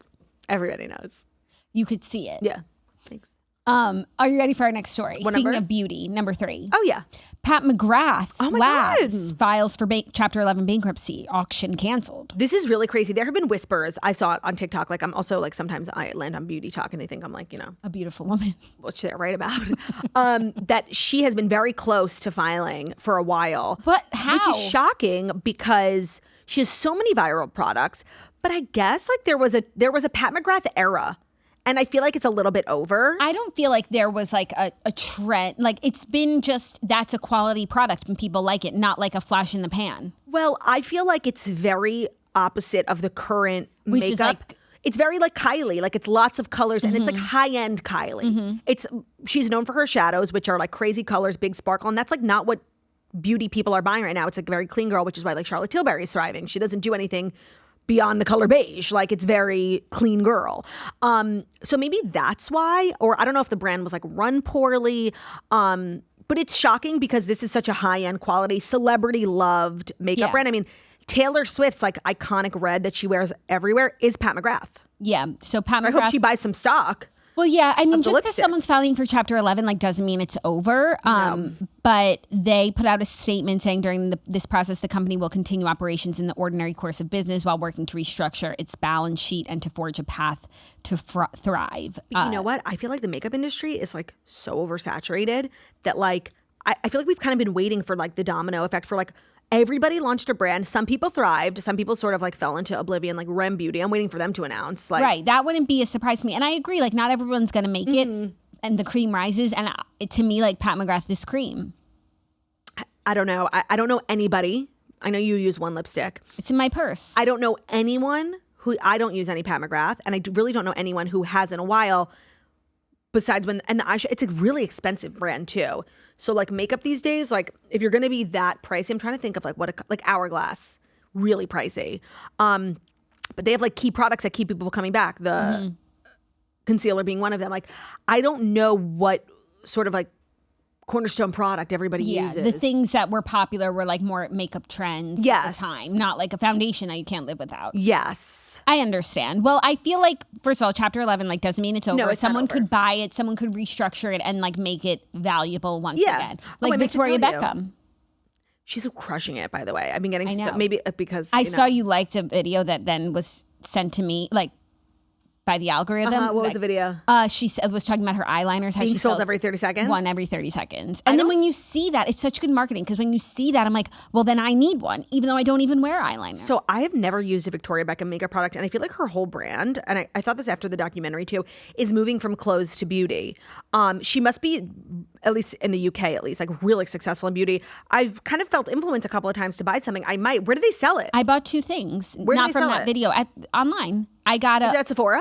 everybody knows. You could see it. Yeah. Thanks. Are you ready for our next story? What Speaking number? of beauty, number 3. Oh, yeah. Pat McGrath Labs files for Chapter 11 bankruptcy, auction canceled. This is really crazy. There have been whispers. I saw it on TikTok. Like, I'm also like, sometimes I land on beauty talk and they think I'm like, a beautiful woman. Which they're right about. That she has been very close to filing for a while. But how? Which is shocking because she has so many viral products. But I guess like there was a Pat McGrath era. And I feel like it's a little bit over. I don't feel like there was like a trend. Like it's been just, that's a quality product and people like it, not like a flash in the pan. Well, I feel like it's very opposite of the current Which makeup. is like, it's very like Kylie, like it's lots of colors and it's like high-end Kylie. She's known for her shadows, which are like crazy colors, big sparkle, and that's like not what beauty people are buying right now. It's like a very clean girl, which is why like Charlotte Tilbury is thriving. She doesn't do anything beyond the color beige. Like it's very clean girl. So maybe that's why, or I don't know if the brand was like run poorly. But it's shocking because this is such a high-end quality, celebrity loved makeup brand. I mean, Taylor Swift's like iconic red that she wears everywhere is Pat McGrath. Yeah. So Pat McGrath. I hope she buys some stock. Well, yeah. I mean, just because lipstick. someone's filing for Chapter 11 like doesn't mean it's over. But they put out a statement saying during this process, the company will continue operations in the ordinary course of business while working to restructure its balance sheet and to forge a path to thrive. You know what? I feel like the makeup industry is like so oversaturated that like I feel like we've kind of been waiting for like the domino effect for like everybody launched a brand. Some people thrived. Some people sort of like fell into oblivion, like Rem Beauty. I'm waiting for them to announce. Like, right. That wouldn't be a surprise to me. And I agree, like not everyone's going to make it and the cream rises. And to me, like Pat McGrath, this cream. I don't know. I don't know anybody. I know you use one lipstick. It's in my purse. I don't know anyone I don't use any Pat McGrath. And I really don't know anyone who has in a while besides and the eyeshadow, it's a really expensive brand too. So like makeup these days, like if you're going to be that pricey, I'm trying to think of like like Hourglass, really pricey. But they have like key products that keep people coming back. The concealer being one of them. Like I don't know what sort of like cornerstone product everybody uses. The things that were popular were like more makeup trends at the time, not like a foundation that you can't live without. Yes. I understand. Well, I feel like, first of all, Chapter 11 like doesn't mean it's over. No, it's someone not over. could buy it, someone could restructure it and like make it valuable once again. Like Victoria Beckham. She's crushing it, by the way. I've been getting maybe because I saw you liked a video that then was sent to me, like by the algorithm. What was the video? She was talking about her eyeliners. How Being she sold sells every 30 seconds? One every 30 seconds. And then when you see that, it's such good marketing because when you see that, I'm like, well, then I need one, even though I don't even wear eyeliner. So I have never used a Victoria Beckham makeup product, and I feel like her whole brand, and I thought this after the documentary too, is moving from clothes to beauty. She must be, at least in the UK at least, like really successful in beauty. I've kind of felt influenced a couple of times to buy something. I might. Where do they sell it? I bought 2 things. Where not do they from sell that it? video. Online. I got Is that Sephora?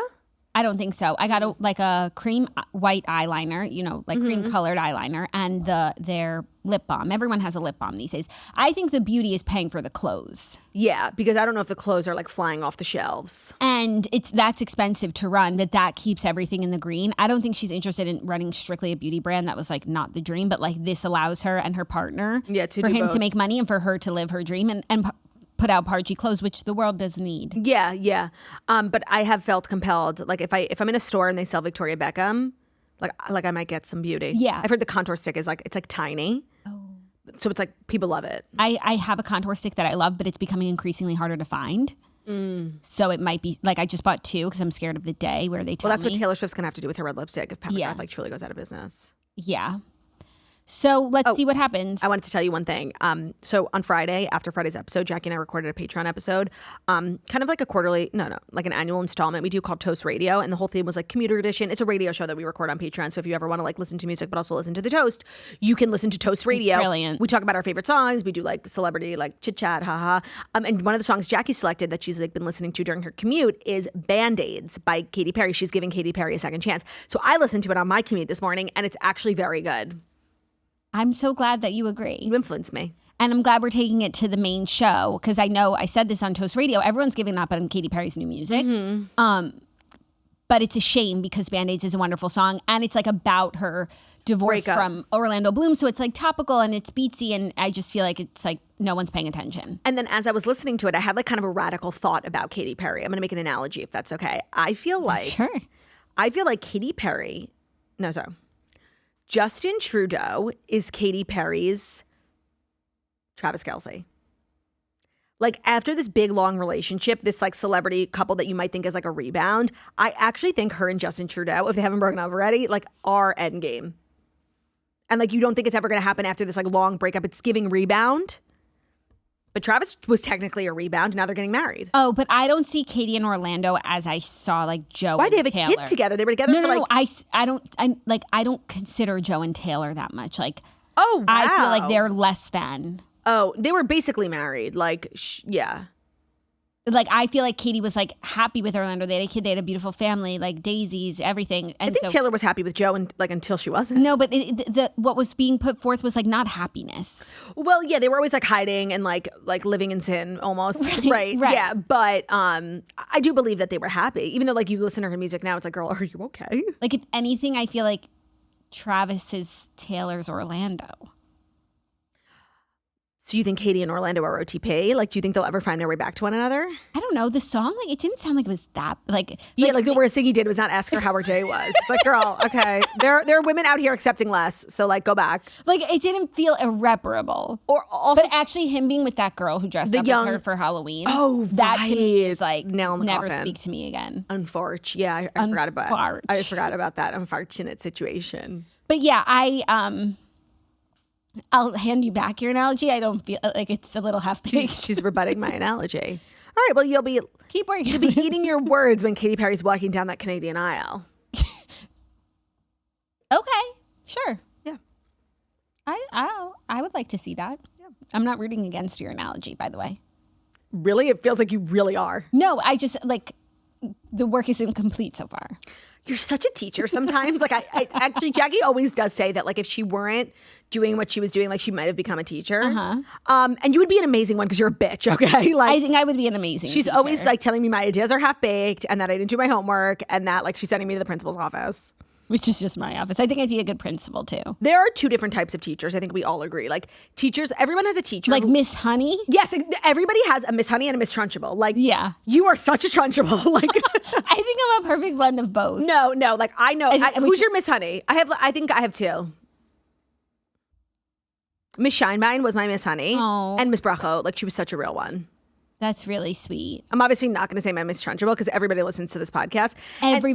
I don't think so. I got a cream white eyeliner, like cream colored eyeliner, and their lip balm. Everyone has a lip balm these days. I think the beauty is paying for the clothes. Yeah, because I don't know if the clothes are like flying off the shelves. And that's expensive to run, but that keeps everything in the green. I don't think she's interested in running strictly a beauty brand. That was like not the dream, but like this allows her and her partner for him to make money and for her to live her dream and put out parchy clothes, which the world does need. Yeah. But I have felt compelled, like if I'm in a store and they sell Victoria Beckham, like I might get some beauty. Yeah. I've heard the contour stick is like, it's like tiny. Oh. So it's like people love it. I have a contour stick that I love, but it's becoming increasingly harder to find. So it might be like I just bought 2 because I'm scared of the day where they tell me. Well, that's what Taylor Swift's gonna have to do with her red lipstick if Pat McGrath like truly goes out of business. Yeah. So let's see what happens. I wanted to tell you one thing. So on Friday, after Friday's episode, Jackie and I recorded a Patreon episode, kind of like a quarterly, like an annual installment we do called Toast Radio. And the whole theme was like commuter edition. It's a radio show that we record on Patreon. So if you ever want to like listen to music, but also listen to the Toast, you can listen to Toast Radio. It's brilliant. We talk about our favorite songs. We do like celebrity, like chit chat, haha. And one of the songs Jackie selected that she's like been listening to during her commute is Band-Aids by Katy Perry. She's giving Katy Perry a second chance. So I listened to it on my commute this morning and it's actually very good. I'm so glad that you agree. You influenced me. And I'm glad we're taking it to the main show because I know I said this on Toast Radio. Everyone's giving up on Katy Perry's new music. But it's a shame because Band-Aids is a wonderful song and it's like about her divorce from Orlando Bloom. So it's like topical and it's beatsy and I just feel like it's like no one's paying attention. And then as I was listening to it, I had like kind of a radical thought about Katy Perry. I'm going to make an analogy if that's okay. I feel like Katy Perry, Justin Trudeau is Katy Perry's Travis Kelce. Like after this big long relationship, this like celebrity couple that you might think is like a rebound, I actually think her and Justin Trudeau, if they haven't broken up already, like are endgame. And like you don't think it's ever going to happen after this like long breakup. It's giving rebound. But Travis was technically a rebound. Now they're getting married. Oh, but I don't see Katie and Orlando as I saw like Joe. Why? And They have a Taylor. kid together. They were together for like. I don't consider Joe and Taylor that much. Like, oh, wow. I feel like they're less than. Oh, they were basically married. Like, yeah. Like, I feel like Katie was like happy with Orlando. They had a kid. They had a beautiful family, like daisies, everything. And I think Taylor was happy with Joe and like until she wasn't. No, but what was being put forth was like not happiness. Well, yeah, they were always like hiding and like living in sin almost. Right. Yeah. But I do believe that they were happy. Even though like you listen to her music now, it's like, girl, are you okay? Like, if anything, I feel like Travis is Taylor's Orlando. So you think Katie and Orlando are OTP? Like, do you think they'll ever find their way back to one another? I don't know. The song, like, it didn't sound like it was that, like the worst thing he did was not ask her how her day was. It's like, girl, okay, there are women out here accepting less, so like, go back. Like, it didn't feel irreparable. But actually, him being with that girl who dressed up as her for Halloween, that to me is like, nail in the never coffin. speak to me again. Unfortunate. Yeah, I forgot about that unfortunate situation. But yeah, I'll hand you back your analogy. I don't feel like it's a little half-baked. She's rebutting my analogy. All right, well, you'll be eating your words when Katy Perry's walking down that Canadian aisle. Okay, sure. Yeah. I would like to see that. Yeah. I'm not rooting against your analogy, by the way. Really? It feels like you really are. No, I just, like, the work is incomplete so far. You're such a teacher sometimes. Like, I actually, Jackie always does say that, like, if she weren't doing what she was doing, like, she might have become a teacher. And you would be an amazing one because you're a bitch, okay? Like, I think I would be an amazing She's teacher. always, like, telling me my ideas are half-baked and that I didn't do my homework and that, like, she's sending me to the principal's office. Which is just my office. I think I'd be a good principal, too. There are two different types of teachers. I think we all agree. Like, teachers, everyone has a teacher. Like Miss Honey? Yes, everybody has a Miss Honey and a Miss Trunchable. Like, yeah. You are such a Trunchable. Like, I think I'm a perfect blend of both. No, like, I know. Who's your Miss Honey? I think I have two. Miss Shinebine was my Miss Honey. Oh. And Miss Bracho, like, she was such a real one. That's really sweet. I'm obviously not going to say my Miss Trunchable because everybody listens to this podcast.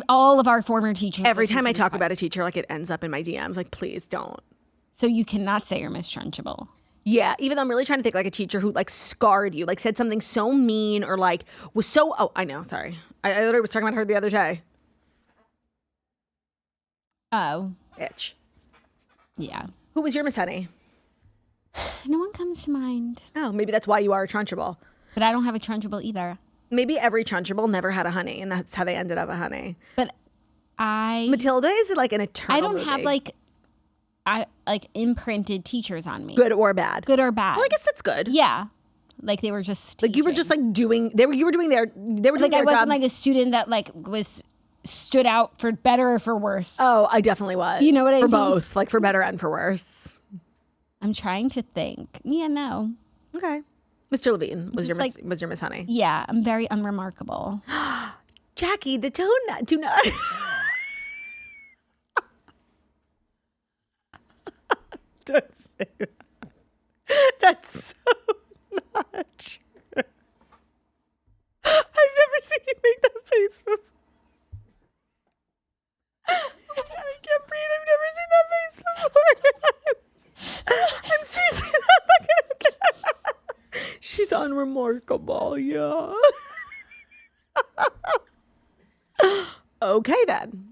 All of our former teachers. Every time I talk about a teacher, like, it ends up in my DMs. Like, please don't. So you cannot say you're Miss Trunchable. Yeah, even though I'm really trying to think like a teacher who like scarred you, like said something so mean or like was so. Oh, I know. Sorry, I literally was talking about her the other day. Oh, bitch. Yeah. Who was your Miss Honey? No one comes to mind. Oh, maybe that's why you are a Trunchable. But I don't have a Trunchable either. Maybe every Trunchable never had a honey, and that's how they ended up a honey. But Matilda is like an eternal. I don't movie. have like imprinted teachers on me. Good or bad. Good or bad. Well, I guess that's good. Yeah. Like they were just like you were just like doing. You were doing their. They were doing like their I wasn't job. like a student that like stood out for better or for worse. Oh, I definitely was. You know what I mean? For both, like for better and for worse. I'm trying to think. Yeah, no. Okay. Mr. Levine was your Miss Honey. Yeah, I'm very unremarkable. Jackie, the donut. Do not. Don't say that. That's so not true. I've never seen you make that face before. I can't breathe. I've never seen that face before. I'm seriously not fucking okay. She's unremarkable, yeah. Okay, then.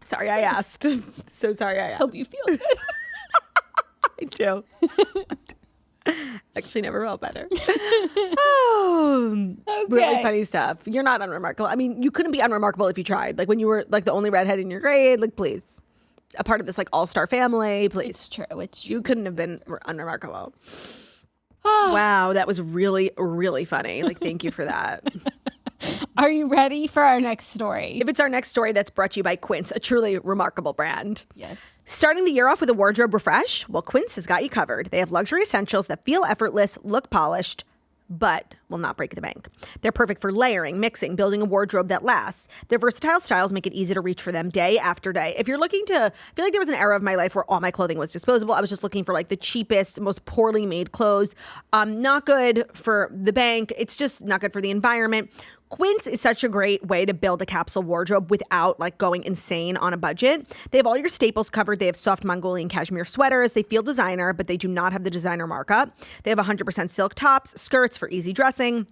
Sorry I asked. So sorry I asked. Hope you feel good. I do. Actually never felt better. Oh, okay. Really funny stuff. You're not unremarkable. I mean, you couldn't be unremarkable if you tried. Like when you were like the only redhead in your grade, like please. A part of this like all-star family, please. It's true. You couldn't have been unremarkable. Wow, that was really, really funny. Like, thank you for that. Are you ready for our next story? If it's our next story, that's brought to you by Quince, a truly remarkable brand. Yes. Starting the year off with a wardrobe refresh? Well, Quince has got you covered. They have luxury essentials that feel effortless, look polished, but will not break the bank. They're perfect for layering, mixing, building a wardrobe that lasts. Their versatile styles make it easy to reach for them day after day. If you're looking to, I feel like there was an era of my life where all my clothing was disposable. I was just looking for like the cheapest, most poorly made clothes. Not good for the bank. It's just not good for the environment. Quince is such a great way to build a capsule wardrobe without like going insane on a budget. They have all your staples covered. They have soft Mongolian cashmere sweaters. They feel designer, but they do not have the designer markup. They have 100% silk tops, skirts for easy dressing,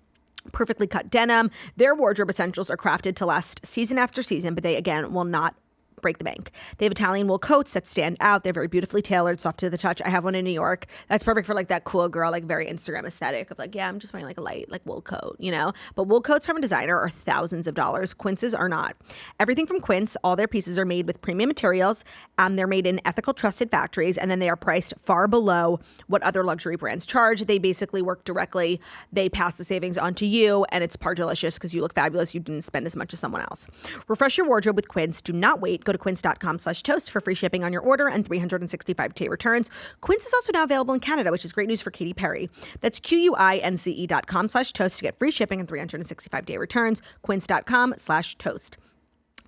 perfectly cut denim. Their wardrobe essentials are crafted to last season after season, but they, again, will not break the bank. They have Italian wool coats that stand out. They're very beautifully tailored, soft to the touch. I have one in New York. That's perfect for like that cool girl, like very Instagram aesthetic of like, yeah, I'm just wearing like a light like wool coat, you know? But wool coats from a designer are thousands of dollars. Quince's are not. Everything from Quince, all their pieces are made with premium materials. They're made in ethical, trusted factories, and then they are priced far below what other luxury brands charge. They basically work directly. They pass the savings on to you, and it's par delicious because you look fabulous. You didn't spend as much as someone else. Refresh your wardrobe with Quince. Do not wait. Go to quince.com/toast for free shipping on your order and 365-day returns. Quince is also now available in Canada, which is great news for Katy Perry. That's QUINCE.com/toast to get free shipping and 365-day returns. Quince.com/toast.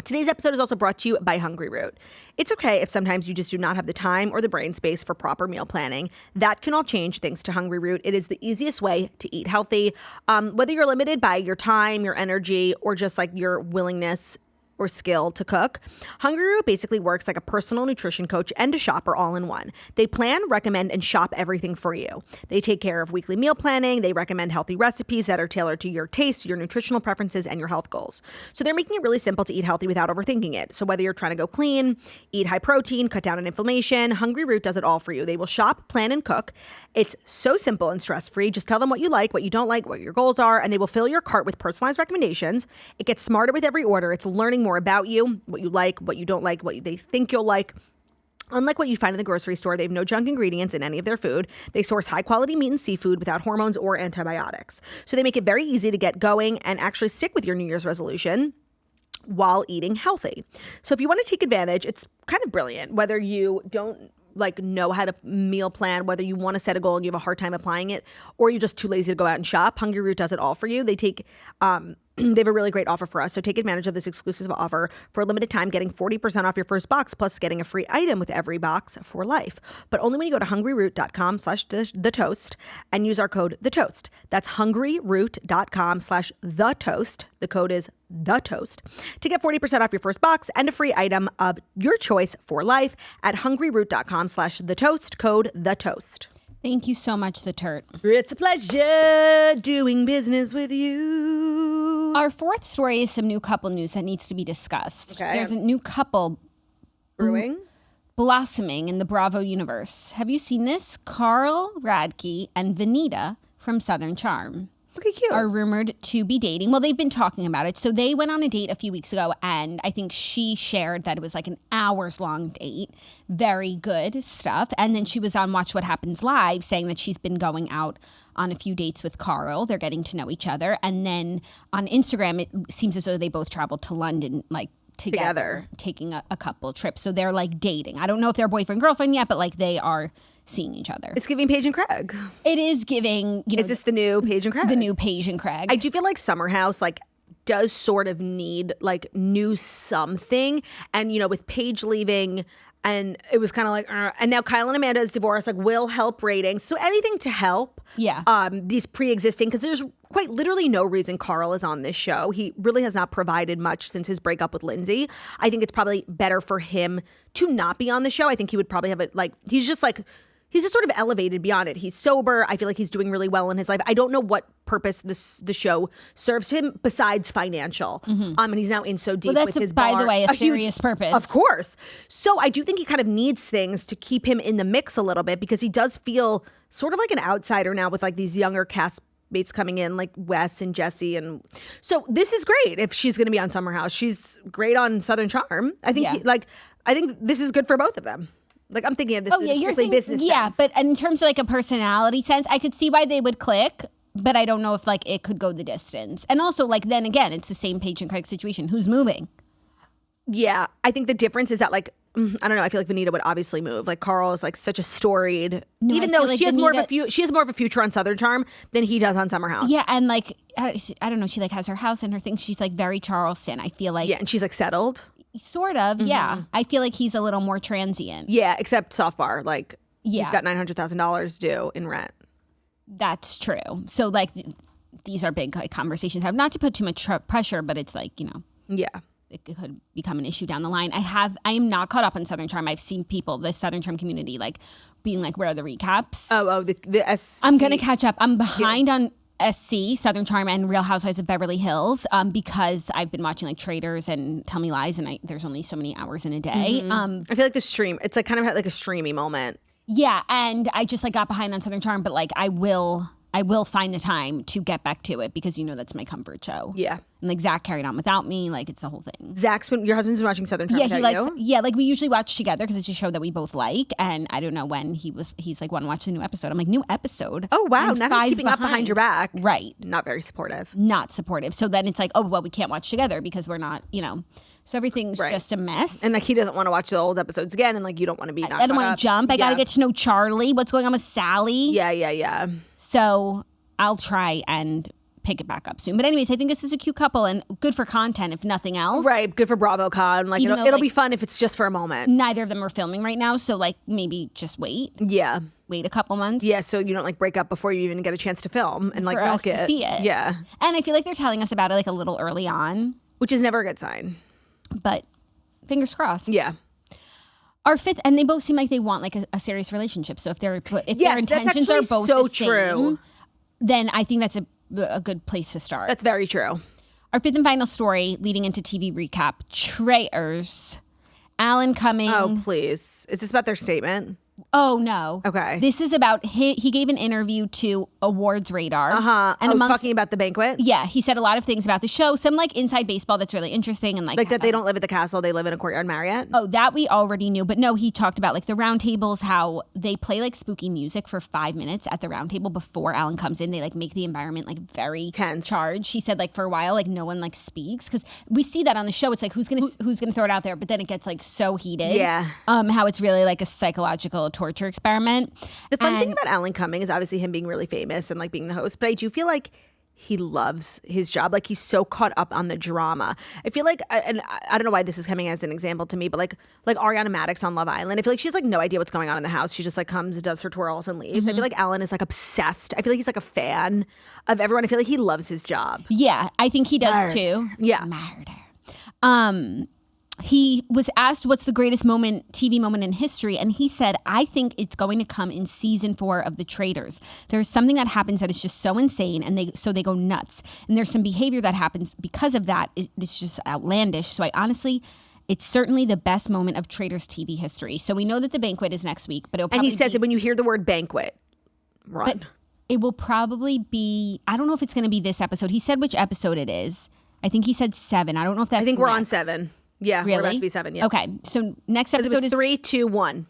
Today's episode is also brought to you by Hungry Root. It's okay if sometimes you just do not have the time or the brain space for proper meal planning. That can all change thanks to Hungry Root. It is the easiest way to eat healthy. Whether you're limited by your time, your energy, or just like your willingness or skill to cook, Hungry Root basically works like a personal nutrition coach and a shopper all in one. They plan, recommend, and shop everything for you. They take care of weekly meal planning. They recommend healthy recipes that are tailored to your taste, your nutritional preferences, and your health goals. So they're making it really simple to eat healthy without overthinking it. So whether you're trying to go clean, eat high protein, cut down on inflammation, Hungry Root does it all for you. They will shop, plan, and cook. It's so simple and stress-free. Just tell them what you like, what you don't like, what your goals are, and they will fill your cart with personalized recommendations. It gets smarter with every order. It's learning more about you, what you like, what you don't like, what they think you'll like. Unlike what you'd find in the grocery store, they have no junk ingredients in any of their food. They source high-quality meat and seafood without hormones or antibiotics. So they make it very easy to get going and actually stick with your New Year's resolution while eating healthy. So if you want to take advantage, it's kind of brilliant. Whether you don't like know how to meal plan, whether you want to set a goal and you have a hard time applying it, or you're just too lazy to go out and shop, Hungry Root does it all for you. They have a really great offer for us. So take advantage of this exclusive offer for a limited time, getting 40% off your first box, plus getting a free item with every box for life. But only when you go to hungryroot.com/thetoast and use our code THETOAST. That's hungryroot.com/thetoast. The code is THETOAST to get 40% off your first box and a free item of your choice for life at hungryroot.com/thetoast, code THETOAST. Thank you so much, The Turt. It's a pleasure doing business with you. Our fourth story is some new couple news that needs to be discussed. Okay. There's a new couple Brewing? blossoming in the Bravo universe. Have you seen this? Carl Radke and Vanita from Southern Charm Okay, cute. are rumored to be dating. Well, they've been talking about it. So they went on a date a few weeks ago, and I think she shared that it was like an hours-long date. Very good stuff. And then she was on Watch What Happens Live saying that she's been going out on a few dates with Carl. They're getting to know each other. And then on Instagram, it seems as though they both traveled to London, like, together. Taking a couple trips. So they're like dating. I don't know if they're boyfriend-girlfriend yet, but like they are seeing each other. It's giving Paige and Craig. It is giving, Is this the new Paige and Craig? the new Paige and Craig. I do feel like Summer House like does sort of need like new something. And, with Paige leaving, and it was kind of like, and now Kyle and Amanda's divorce like will help ratings. So anything to help. Yeah. These pre-existing, because there's quite literally no reason Carl is on this show. He really has not provided much since his breakup with Lindsay. I think it's probably better for him to not be on the show. I think he would probably have it like, he's just sort of elevated beyond it. He's sober. I feel like he's doing really well in his life. I don't know what purpose the show serves to him besides financial. And he's now in so deep with his bar. By the way, a serious purpose. Of course. So I do think he kind of needs things to keep him in the mix a little bit, because he does feel sort of like an outsider now with like these younger castmates coming in, like Wes and Jesse. And so this is great if she's going to be on Summer House. She's great on Southern Charm. I think I think this is good for both of them. Like, I'm thinking of this strictly business sense. But in terms of like a personality sense, I could see why they would click, but I don't know if like it could go the distance. And also, like, then again, it's the same Paige and Craig situation. Who's moving? Yeah, I think the difference is that like, I don't know. I feel like Vanita would obviously move. Like, Carl is like such a storied, even though like she has more of a future on Southern Charm than he does on Summer House. Yeah, and like I don't know. She like has her house and her things. She's like very Charleston. I feel like and she's like settled. Sort of, yeah. I feel like he's a little more transient. Yeah, except Soft Bar. Like, he's got $900,000 due in rent. That's true. So, like, these are big like, conversations. Not to put too much pressure, but it's like, Yeah. It could become an issue down the line. I am not caught up on Southern Charm. I've seen people, the Southern Charm community, like, being like, where are the recaps? Oh, I'm going to catch up. I'm behind on SC, Southern Charm, and Real Housewives of Beverly Hills because I've been watching like Traitors and Tell Me Lies, and there's only so many hours in a day. I feel like the stream, it's like kind of like a streamy moment. Yeah, and I just like got behind on Southern Charm, but like I will find the time to get back to it because that's my comfort show. Yeah. And like Zach carried on without me, like it's the whole thing. Your husband's been watching Southern Charm without you? Yeah, like we usually watch together because it's a show that we both like. And I don't know when he's like, want to watch the new episode. I'm like, new episode? Oh, wow. I'm Not keeping up behind your back. Right. Not very supportive. Not supportive. So then it's like, oh, well, we can't watch together because we're not, So everything's just a mess. And like he doesn't want to watch the old episodes again, and like you don't want to be. I don't want to jump. I got to get to know Charlie. What's going on with Sally? Yeah. So I'll try and pick it back up soon. But anyways, I think this is a cute couple and good for content, if nothing else. Right. Good for BravoCon. Like it'll be fun if it's just for a moment. Neither of them are filming right now, so like maybe just wait. Yeah. Wait a couple months. Yeah, so you don't like break up before you even get a chance to film and like for us to see it. Yeah. And I feel like they're telling us about it like a little early on. Which is never a good sign. But fingers crossed. Yeah. Our fifth, and they both seem like they want like a serious relationship. So if their intentions are both so the same, true. Then I think that's a good place to start. That's very true. Our fifth and final story leading into TV recap, Traitors. Alan Cumming. Oh, please. Is this about their statement? Oh, no. Okay. This is about, he gave an interview to Awards Radar. Uh-huh. And talking about the banquet? Yeah. He said a lot of things about the show. Some like inside baseball that's really interesting. And like that they don't live at the castle. They live in a Courtyard Marriott? Oh, that we already knew. But no, he talked about like the round tables, how they play like spooky music for 5 minutes at the round table before Alan comes in. They like make the environment like very tense. Charged. He said like for a while, like no one like speaks. Because we see that on the show. It's like, who's gonna throw it out there? But then it gets like so heated. Yeah. How it's really like a psychological torture experiment. The fun thing about Alan Cumming is obviously him being really famous and like being the host, but I do feel like he loves his job. Like he's so caught up on the drama. I feel like, and I don't know why this is coming as an example to me, but like Ariana Madix on Love Island, I feel like she has like no idea what's going on in the house. She just like comes, does her twirls and leaves. I feel like Alan is like obsessed. I feel like he's like a fan of everyone. I feel like he loves his job. Yeah, I think he does too. Yeah. Murder. He was asked what's the greatest TV moment in history, and he said, I think it's going to come in season 4 of The Traitors. There's something that happens that is just so insane, and they go nuts. And there's some behavior that happens because of that. It's just outlandish. So it's certainly the best moment of Traitors TV history. So we know that the banquet is next week, but it'll probably and he says that when you hear the word banquet, run. But it will probably be, I don't know if it's going to be this episode. He said which episode it is. I think he said 7. I don't know if that's I think we're on 7. Yeah, really? We're about to be 7, yeah. Okay, so next episode is 3, 2, 1.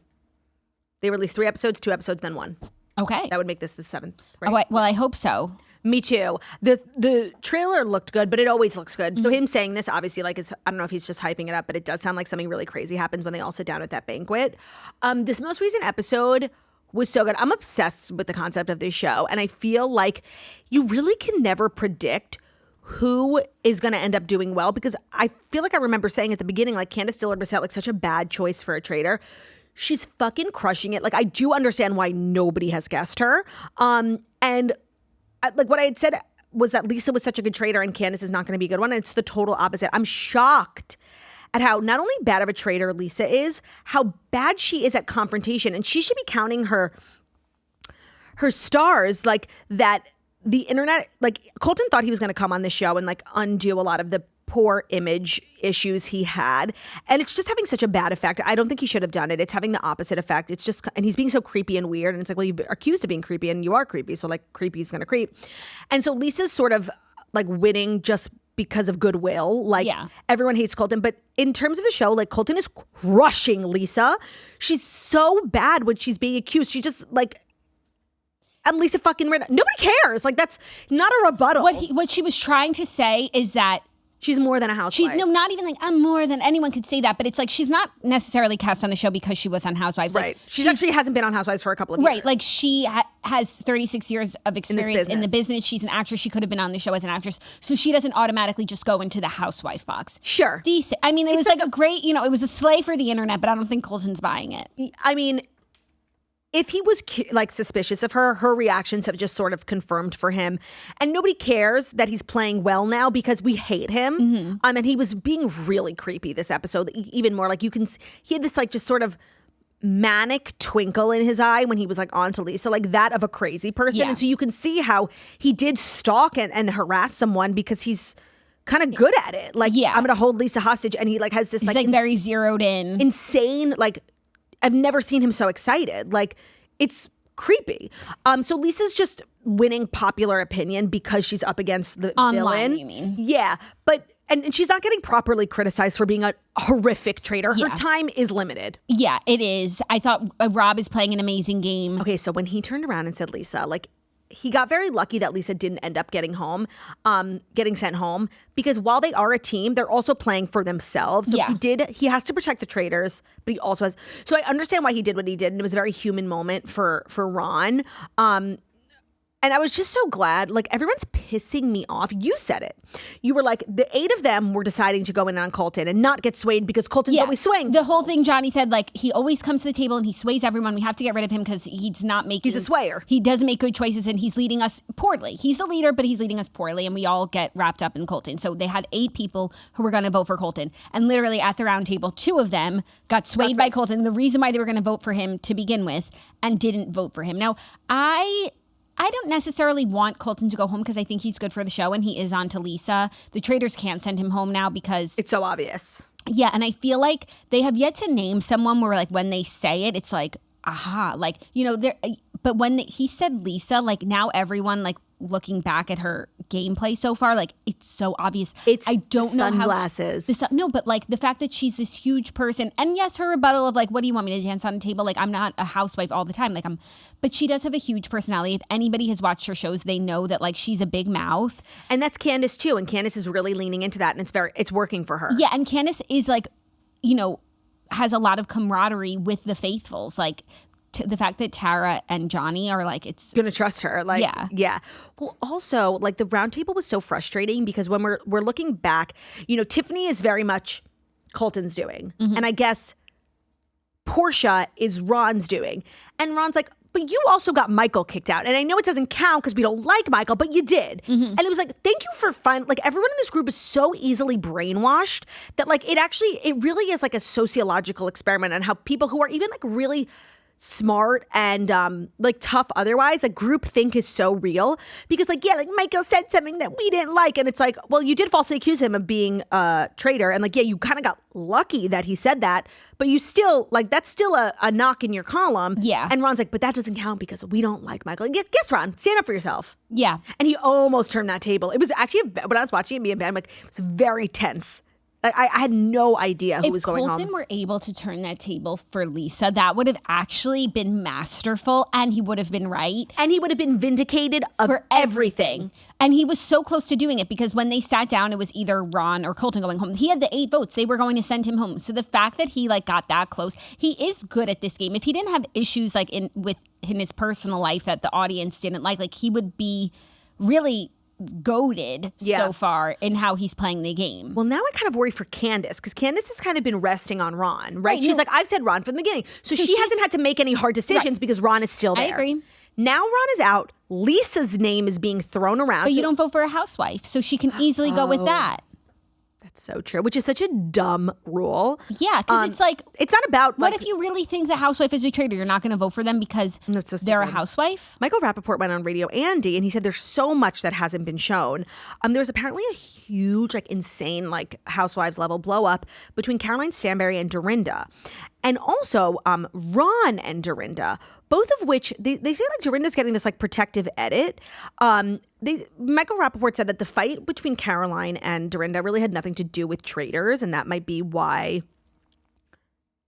They released 3 episodes, 2 episodes, then 1. Okay. That would make this the 7th, right? Oh, well, I hope so. Me too. The trailer looked good, but it always looks good. So him saying this, obviously, like, I don't know if he's just hyping it up, but it does sound like something really crazy happens when they all sit down at that banquet. This most recent episode was so good. I'm obsessed with the concept of this show, and I feel like you really can never predict who is going to end up doing well, because I feel like I remember saying at the beginning, like, Candace Dillard was like such a bad choice for a traitor. She's fucking crushing it. Like, I do understand why nobody has guessed her. And like what I had said was that Lisa was such a good traitor and Candace is not going to be a good one. And it's the total opposite. I'm shocked at how not only bad of a traitor Lisa is, how bad she is at confrontation. And she should be counting her stars, like that. The internet, like Colton thought he was going to come on this show and like undo a lot of the poor image issues he had. And it's just having such a bad effect. I don't think he should have done it. It's having the opposite effect. It's just, and he's being so creepy and weird. And it's like, well, you're accused of being creepy and you are creepy. So like creepy is going to creep. And so Lisa's sort of like winning just because of goodwill. Like everyone hates Colton. But in terms of the show, like Colton is crushing Lisa. She's so bad when she's being accused. She just like, I'm Lisa fucking Rinna. Nobody cares. Like, that's not a rebuttal. What she was trying to say is that she's more than a housewife. Not even like I'm more than anyone could say that. But it's like she's not necessarily cast on the show because she was on Housewives. Right. Like, she actually hasn't been on Housewives for a couple of years. Right. Like she has 36 years of experience in the business. She's an actress. She could have been on the show as an actress. So she doesn't automatically just go into the housewife box. Sure. Decent. I mean, it was like a great, it was a slay for the internet, but I don't think Colton's buying it. I mean, if he was like suspicious of her reactions have just sort of confirmed for him. And nobody cares that he's playing well now because we hate him. And he was being really creepy this episode, even more. Like he had this like just sort of manic twinkle in his eye when he was like on to Lisa, like that of a crazy person. Yeah. And so you can see how he did stalk and harass someone because he's kind of good at it. Like, I'm going to hold Lisa hostage. And he like has this He's like very zeroed in. Insane. Like, I've never seen him so excited. Like, it's creepy. So Lisa's just winning popular opinion because she's up against the Online, villain. you mean? Yeah. But and she's not getting properly criticized for being a horrific traitor. Her time is limited. Yeah, it is. I thought Rob is playing an amazing game. Okay, so when he turned around and said Lisa, like, he got very lucky that Lisa didn't end up getting sent home, because while they are a team, they're also playing for themselves. So he has to protect the traitors, but he also has. So I understand why he did what he did, and it was a very human moment for Ron. And I was just so glad. Like, everyone's pissing me off. You said it. You were like, the 8 of them were deciding to go in on Colton and not get swayed because Colton's always swaying. The whole thing, Johnny said, like, he always comes to the table and he sways everyone. We have to get rid of him because he's not making... He's a swayer. He doesn't make good choices and he's leading us poorly. He's the leader, but he's leading us poorly, and we all get wrapped up in Colton. So they had 8 people who were going to vote for Colton. And literally at the round table, 2 of them got swayed by Colton. The reason why they were going to vote for him to begin with and didn't vote for him. Now, I don't necessarily want Colton to go home because I think he's good for the show and he is on to Lisa. The Traitors can't send him home now because... It's so obvious. Yeah, and I feel like they have yet to name someone where, like, when they say it, it's like, aha. Like, you know, but when he said Lisa, like, now everyone, like, looking back at her gameplay so far, like, it's so obvious. I don't know sunglasses. No, but like the fact that she's this huge person, and yes, her rebuttal of like, what do you want me to dance on the table? Like, I'm not a housewife all the time. Like, but she does have a huge personality. If anybody has watched her shows, they know that like she's a big mouth. And that's Candace too. And Candace is really leaning into that, and it's working for her. Yeah, and Candace is like, you know, has a lot of camaraderie with the faithfuls. Like, the fact that Tara and Johnny are like, it's gonna trust her. Like, yeah. Well, also, like, the round table was so frustrating because when we're looking back, you know, Tiffany is very much Colton's doing, and I guess Portia is Ron's doing, and Ron's like, but you also got Michael kicked out, and I know it doesn't count because we don't like Michael, but you did, and it was like, thank you for like, everyone in this group is so easily brainwashed that like it really is like a sociological experiment on how people who are even like really smart and like tough otherwise, like, group think is so real because like, yeah, like, Michael said something that we didn't like, and it's like, well, you did falsely accuse him of being a traitor, and like, yeah, you kind of got lucky that he said that, but you still like, that's still a knock in your column. Yeah. And Ron's like, but that doesn't count because we don't like Michael. Like, guess Ron, stand up for yourself. Yeah. And he almost turned that table. It was actually, when I was watching it, me and Ben, I'm like, it was very tense. Like, I had no idea who was going home. If Colton were able to turn that table for Lisa, that would have actually been masterful, and he would have been right. And he would have been vindicated for everything. And he was so close to doing it because when they sat down, it was either Ron or Colton going home. He had the 8 votes. They were going to send him home. So the fact that he like got that close, he is good at this game. If he didn't have issues like in his personal life that the audience didn't like he would be really goated so far in how he's playing the game. Well, now I kind of worry for Candace because Candace has kind of been resting on Ron, right? She's like, I've said Ron from the beginning. So she hasn't had to make any hard decisions because Ron is still there. I agree. Now Ron is out. Lisa's name is being thrown around. But you don't vote for a housewife, so she can easily go with that. That's so true, which is such a dumb rule. Yeah, because it's like... It's not about... What if you really think the housewife is a traitor? You're not going to vote for them because they're a housewife? Michael Rappaport went on Radio Andy, and he said there's so much that hasn't been shown. There was apparently a huge, like, insane, like, housewives level blow up between Caroline Stanbury and Dorinda. And also Ron and Dorinda, both of which they say like Dorinda's getting this like protective edit. Michael Rappaport said that the fight between Caroline and Dorinda really had nothing to do with Traitors, and that might be why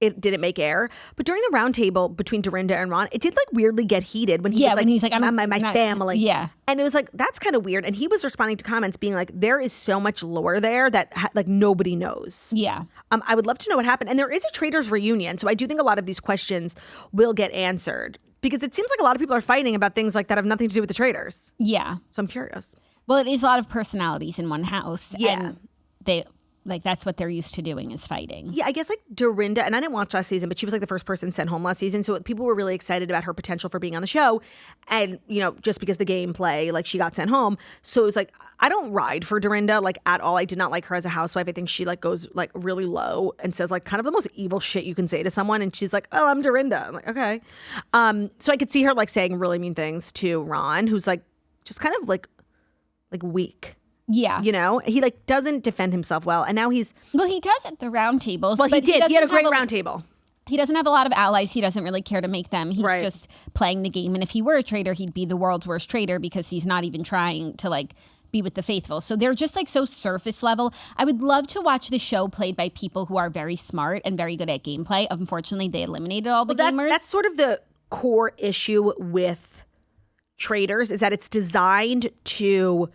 it didn't make air. But during the round table between Dorinda and Ron, it did like weirdly get heated when he was like, when he's like, I'm my family. Yeah. And it was like, that's kind of weird. And he was responding to comments being like, there is so much lore there that like nobody knows. Yeah. I would love to know what happened. And there is a Traitors reunion. So I do think a lot of these questions will get answered because it seems like a lot of people are fighting about things like that have nothing to do with the Traitors. Yeah. So I'm curious. Well, it is a lot of personalities in one house. Yeah. And they like that's what they're used to doing is fighting. Yeah, I guess like Dorinda, and I didn't watch last season, but she was like the first person sent home last season. So people were really excited about her potential for being on the show. And, you know, just because the gameplay, like she got sent home. So it was like, I don't ride for Dorinda like at all. I did not like her as a housewife. I think she like goes like really low and says like kind of the most evil shit you can say to someone. And she's like, oh, I'm Dorinda. I'm like, okay. So I could see her like saying really mean things to Ron, who's like just kind of like weak. Yeah. You know, he like doesn't defend himself well. And now he's. Well, he does at the round tables. Well, he did. He had a great round table. He doesn't have a lot of allies. He doesn't really care to make them. He's right. just playing the game. And if he were a traitor, he'd be the world's worst traitor because he's not even trying to like be with the faithful. So they're just like so surface level. I would love to watch the show played by people who are very smart and very good at gameplay. Unfortunately, they eliminated all the gamers. That's sort of the core issue with Traitors is that it's designed to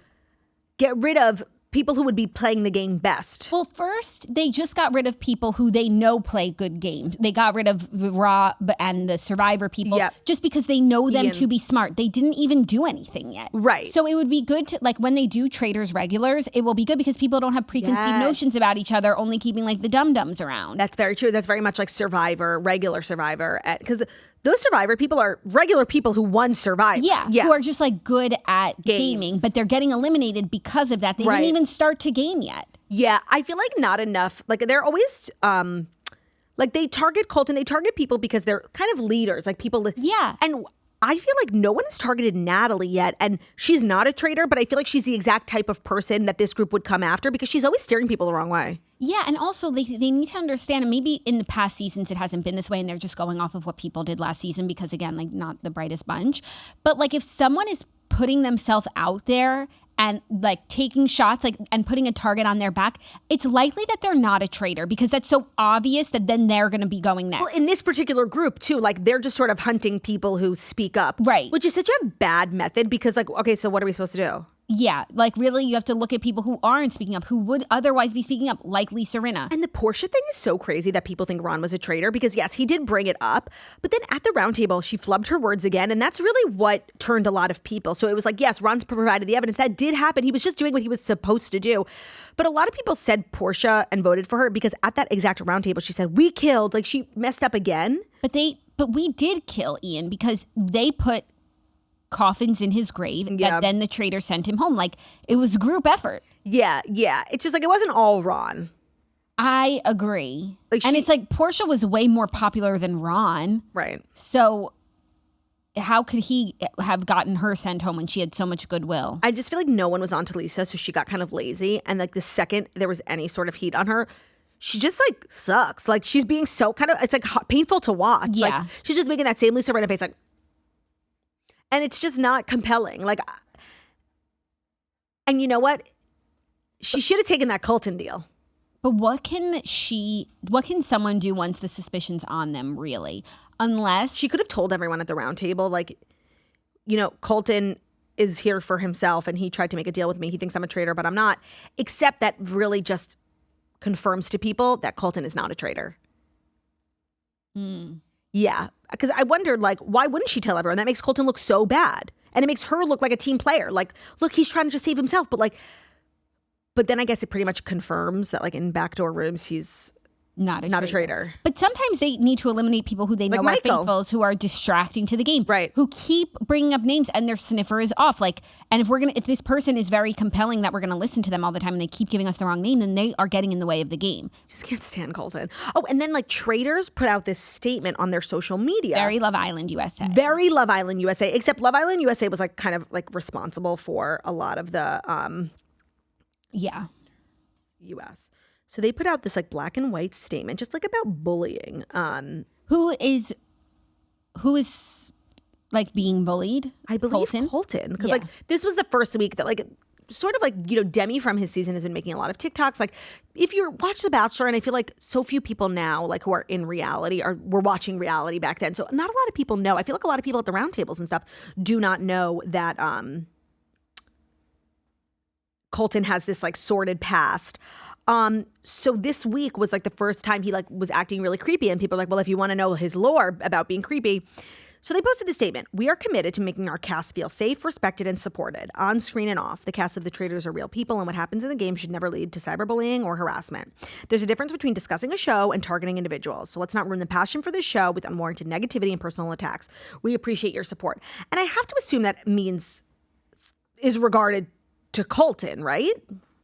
get rid of people who would be playing the game best. Well, first, they just got rid of people who they know play good games. They got rid of the Raw and the Survivor people just because they know them to be smart. They didn't even do anything yet. Right. So it would be good to, like, when they do Traitors regulars, it will be good because people don't have preconceived notions about each other, only keeping, like, the dum-dums around. That's very true. That's very much like Survivor, regular Survivor. Because those Survivor people are regular people who won Survivor. Yeah, who are just, like, good at gaming, but they're getting eliminated because of that. They didn't even start to game yet. Yeah, I feel like not enough. Like, they're always, like, they target Colton. They target people because they're kind of leaders, like people. Yeah. And I feel like no one has targeted Natalie yet. And she's not a traitor, but I feel like she's the exact type of person that this group would come after because she's always steering people the wrong way. Yeah, and also they need to understand, and maybe in the past seasons it hasn't been this way, and they're just going off of what people did last season because, again, like, not the brightest bunch. But, like, if someone is putting themselves out there and, like, taking shots, like, and putting a target on their back, it's likely that they're not a traitor because that's so obvious that then they're going to be going next. Well, in this particular group, too, like, they're just sort of hunting people who speak up. Right. Which is such a bad method because, like, okay, so what are we supposed to do? Yeah, like really you have to look at people who aren't speaking up, who would otherwise be speaking up, like Lisa Rinna. And the Portia thing is so crazy that people think Ron was a traitor because, yes, he did bring it up. But then at the round table, she flubbed her words again. And that's really what turned a lot of people. So it was like, yes, Ron's provided the evidence. That did happen. He was just doing what he was supposed to do. But a lot of people said Portia and voted for her because at that exact round table, she said, we killed. Like, she messed up again. But we did kill Ian because they put coffins in his grave and then the traitor sent him home. Like, it was a group effort. Yeah. It's just like, it wasn't all Ron. I agree. Like and it's like Portia was way more popular than Ron. Right. So how could he have gotten her sent home when she had so much goodwill? I just feel like no one was on to Lisa, so she got kind of lazy. And like the second there was any sort of heat on her, she just like sucks. Like, she's being so kind of, it's like painful to watch. Yeah. Like, she's just making that same Lisa Rinna face like, and it's just not compelling. Like, and you know what? She should have taken that Colton deal. But what can someone do once the suspicion's on them, really? Unless she could have told everyone at the round table, like, you know, Colton is here for himself and he tried to make a deal with me. He thinks I'm a traitor, but I'm not. Except that really just confirms to people that Colton is not a traitor. Yeah. Because I wondered, like, why wouldn't she tell everyone? That makes Colton look so bad. And it makes her look like a team player. Like, look, he's trying to just save himself. But then I guess it pretty much confirms that, like, in backdoor rooms, he's not a traitor. But sometimes they need to eliminate people who they know are faithfuls, who are distracting to the game. Right. Who keep bringing up names and their sniffer is off. Like, and if this person is very compelling that we're going to listen to them all the time and they keep giving us the wrong name, then they are getting in the way of the game. Just can't stand Colton. Oh, and then like Traitors put out this statement on their social media. Very Love Island USA. Very Love Island USA. Except Love Island USA was like kind of like responsible for a lot of the US. So they put out this like black and white statement just like about bullying. Who is like being bullied? I believe Colton. Because like this was the first week that like sort of like, you know, Demi from his season has been making a lot of TikToks. Like if you watch The Bachelor, and I feel like so few people now like who are in reality were watching reality back then. So not a lot of people know. I feel like a lot of people at the round tables and stuff do not know that Colton has this like sordid past. So this week was like the first time he like was acting really creepy, and people are like, well, if you want to know his lore about being creepy. So they posted this statement. We are committed to making our cast feel safe, respected, and supported, on screen and off. The cast of The Traitors are real people, and what happens in the game should never lead to cyberbullying or harassment. There's a difference between discussing a show and targeting individuals. So let's not ruin the passion for this show with unwarranted negativity and personal attacks. We appreciate your support. And I have to assume that is regarded to Colton, right?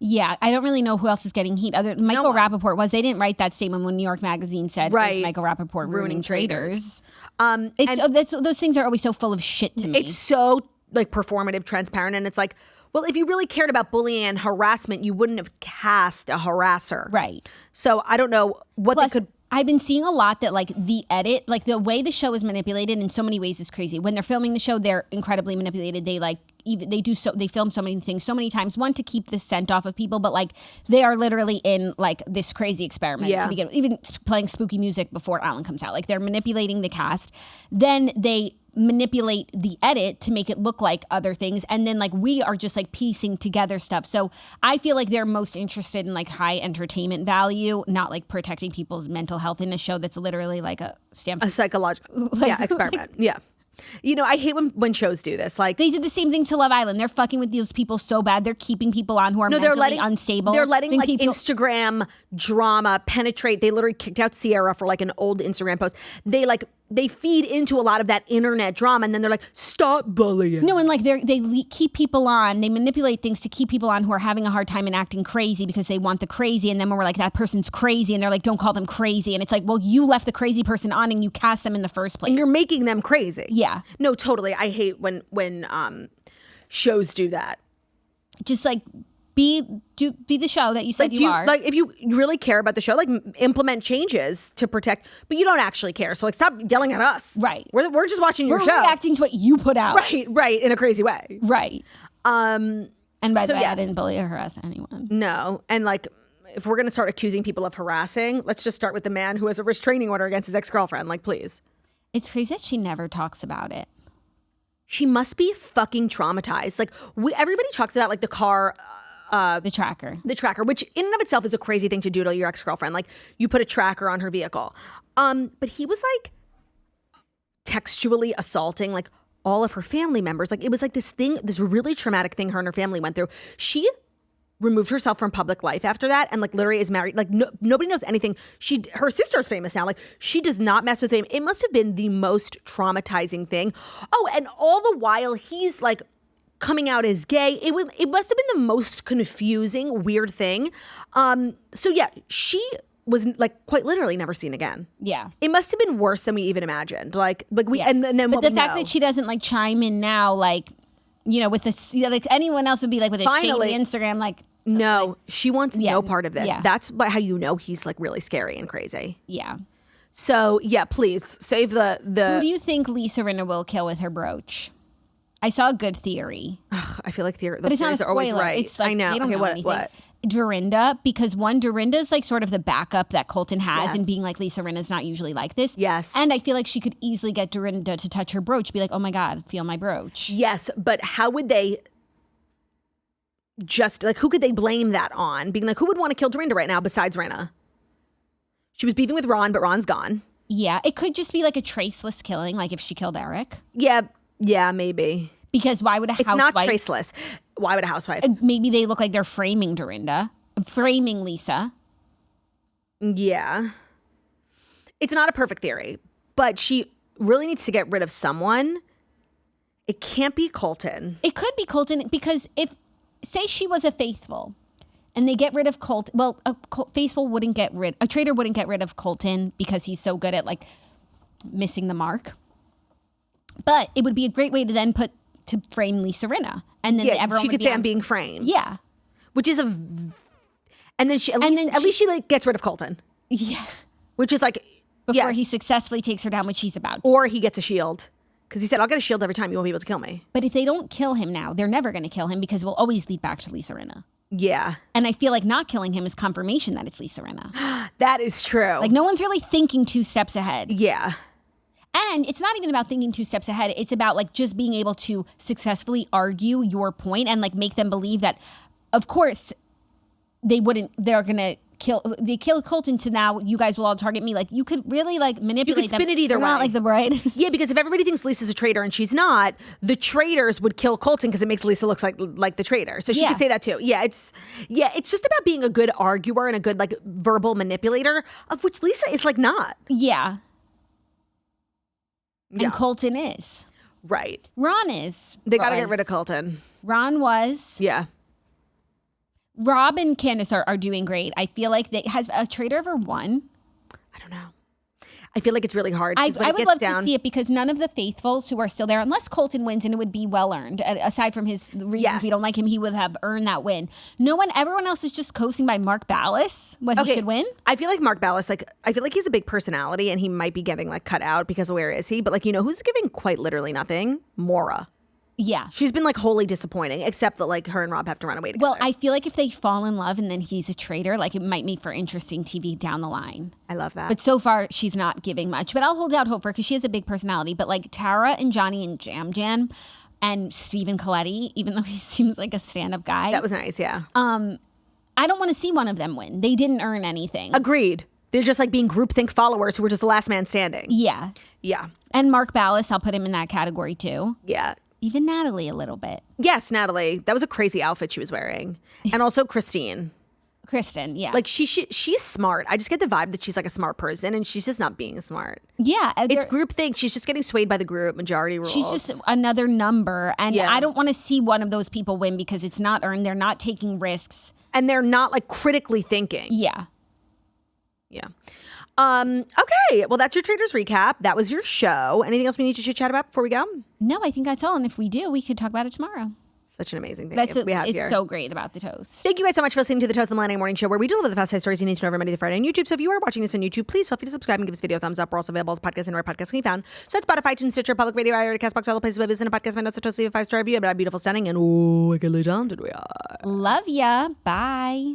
Yeah, I don't really know who else is getting heat. Michael Rappaport was. They didn't write that statement when New York Magazine said, "Is Michael Rappaport ruining Traitors?" Those things are always so full of shit to me. It's so like performative, transparent, and it's like, well, if you really cared about bullying and harassment, you wouldn't have cast a harasser, right? So I don't know what they could. I've been seeing a lot that like the edit, like the way the show is manipulated in so many ways is crazy. When they're filming the show, they're incredibly manipulated. They film so many things so many times. One, to keep the scent off of people, but like they are literally in like this crazy experiment to begin with. Even playing spooky music before Alan comes out. Like they're manipulating the cast. Then they manipulate the edit to make it look like other things, and then like we are just like piecing together stuff. So I feel like they're most interested in like high entertainment value, not like protecting people's mental health in a show that's literally like a psychological experiment. Yeah. You know, I hate when shows do this. Like they did the same thing to Love Island. They're fucking with those people so bad. They're keeping people on who are mentally unstable. They're letting like Instagram drama penetrate. They literally kicked out Sierra for like an old Instagram post. They feed into a lot of that internet drama, and then they're like, stop bullying. No, and like they keep people on. They manipulate things to keep people on who are having a hard time and acting crazy because they want the crazy. And then when we're like, that person's crazy, and they're like, don't call them crazy. And it's like, well, you left the crazy person on and you cast them in the first place. And you're making them crazy. Yeah. No, totally. I hate when shows do that. Just like be the show that you said like, you are. Like if you really care about the show, like implement changes to protect, but you don't actually care. So like stop yelling at us. Right. We're just watching your show. We're reacting to what you put out. Right, in a crazy way. Right. And by the way, I didn't bully or harass anyone. No. And like if we're going to start accusing people of harassing, let's just start with the man who has a restraining order against his ex-girlfriend. Like, please. It's crazy that she never talks about it. She must be fucking traumatized. Like everybody talks about like the car... the tracker, which in and of itself is a crazy thing to do to your ex-girlfriend. Like you put a tracker on her vehicle. But he was like textually assaulting like all of her family members. Like it was like this really traumatic thing her and her family went through. She removed herself from public life after that, and like literally is married. Like nobody knows anything. Her sister's famous now. Like she does not mess with fame. It must have been the most traumatizing thing. Oh, and all the while he's like coming out as gay. It must have been the most confusing, weird thing. So yeah, she was like quite literally never seen again. Yeah, it must have been worse than we even imagined. Like we and then but the fact that she doesn't like chime in now, like you know, with this, like anyone else would be like with a shady Instagram, like no, she wants no part of this. Yeah. That's how you know he's like really scary and crazy. Yeah. So yeah, please save the. Who do you think Lisa Rinna will kill with her brooch? I saw a good theory. Ugh, I feel like theories but it's not a spoiler. Are always right. It's like, I know. They don't know what, anything. What? Dorinda, because Dorinda's like sort of the backup that Colton has, and being like Lisa Rinna's not usually like this. Yes. And I feel like she could easily get Dorinda to touch her brooch, be like, oh my God, feel my brooch. Yes, but how would they just, like, who could they blame that on? Being like, who would want to kill Dorinda right now besides Rinna? She was beefing with Ron, but Ron's gone. Yeah, it could just be like a traceless killing, like if she killed Eric. Yeah, maybe. Because why would a housewife... It's not traceless. Why would a housewife? Maybe they look like they're framing Dorinda. Framing Lisa. Yeah. It's not a perfect theory, but she really needs to get rid of someone. It can't be Colton. It could be Colton because if, say she was a Faithful and they get rid of Colton, well, a traitor wouldn't get rid of Colton because he's so good at like missing the mark. But it would be a great way to then to frame Lisa Rinna. And then everyone she could say I'm being framed. Yeah. Which is and then at least she like gets rid of Colton. Yeah. Which is like before he successfully takes her down, which she's about to. Or he gets a shield. Because he said, I'll get a shield every time, you won't be able to kill me. But if they don't kill him now, they're never going to kill him because we'll always lead back to Lisa Rinna. Yeah. And I feel like not killing him is confirmation that it's Lisa Rinna. That is true. Like no one's really thinking 2 steps ahead. Yeah. And it's not even about thinking 2 steps ahead. It's about like just being able to successfully argue your point and like make them believe that, of course, they're going to they killed Colton, so now you guys will all target me. Like, you could really like manipulate them. spin it either They're way. not like the bride. Yeah, because if everybody thinks Lisa's a traitor and she's not, the traitors would kill Colton because it makes Lisa look like the traitor. So she could say that too. It's just about being a good arguer and a good like verbal manipulator, of which Lisa is like not. Yeah. And Colton is. Right. Ron is. They got to get rid of Colton. Ron was. Yeah. Rob and Candace are doing great. I feel like has a traitor ever won? I don't know. I feel like it's really hard. I would love to see it because none of the faithfuls who are still there, unless Colton wins, and it would be well earned. Aside from his reasons we don't like him, he would have earned that win. Everyone else is just coasting by Mark Ballas when he should win. I feel like Mark Ballas, I feel like he's a big personality and he might be getting like cut out because of where is he? But like, who's giving quite literally nothing? Maura. Yeah. She's been like wholly disappointing, except that like her and Rob have to run away together. Well, I feel like if they fall in love and then he's a traitor, like it might make for interesting TV down the line. I love that. But so far, she's not giving much. But I'll hold out hope for her because she has a big personality. But like Tara and Johnny and Jam Jam and Stephen Coletti, even though he seems like a stand-up guy. That was nice, yeah. I don't want to see one of them win. They didn't earn anything. Agreed. They're just like being groupthink followers who were just the last man standing. Yeah. Yeah. And Mark Ballas, I'll put him in that category too. Yeah. Even Natalie a little bit. Yes, Natalie. That was a crazy outfit she was wearing. And also Kristen, yeah. Like she's smart. I just get the vibe that she's like a smart person and she's just not being smart. Yeah. It's groupthink. She's just getting swayed by the group, majority rules. She's just another number. And I don't want to see one of those people win because it's not earned. They're not taking risks. And they're not like critically thinking. Yeah. Yeah. Okay. Well, that's your Traitors recap. That was your show. Anything else we need to chit chat about before we go? No, I think that's all. And if we do, we could talk about it tomorrow. Such an amazing thing we have here. It's so great about the toast. Thank you guys so much for listening to the Toast of the Millennial Morning Show, where we deliver the fast stories you need to know every Monday to Friday on YouTube. So if you are watching this on YouTube, please feel free to subscribe and give this video a thumbs up. We're also available as podcasts and where podcasts can be found. So it's Spotify, iTunes, Stitcher, Public Radio, iHeart, CastBox, all the places where listen to podcasts. My notes, so Toast, leave a 5-star review about how beautiful, stunning, and wickedly talented we are. Love ya. Bye.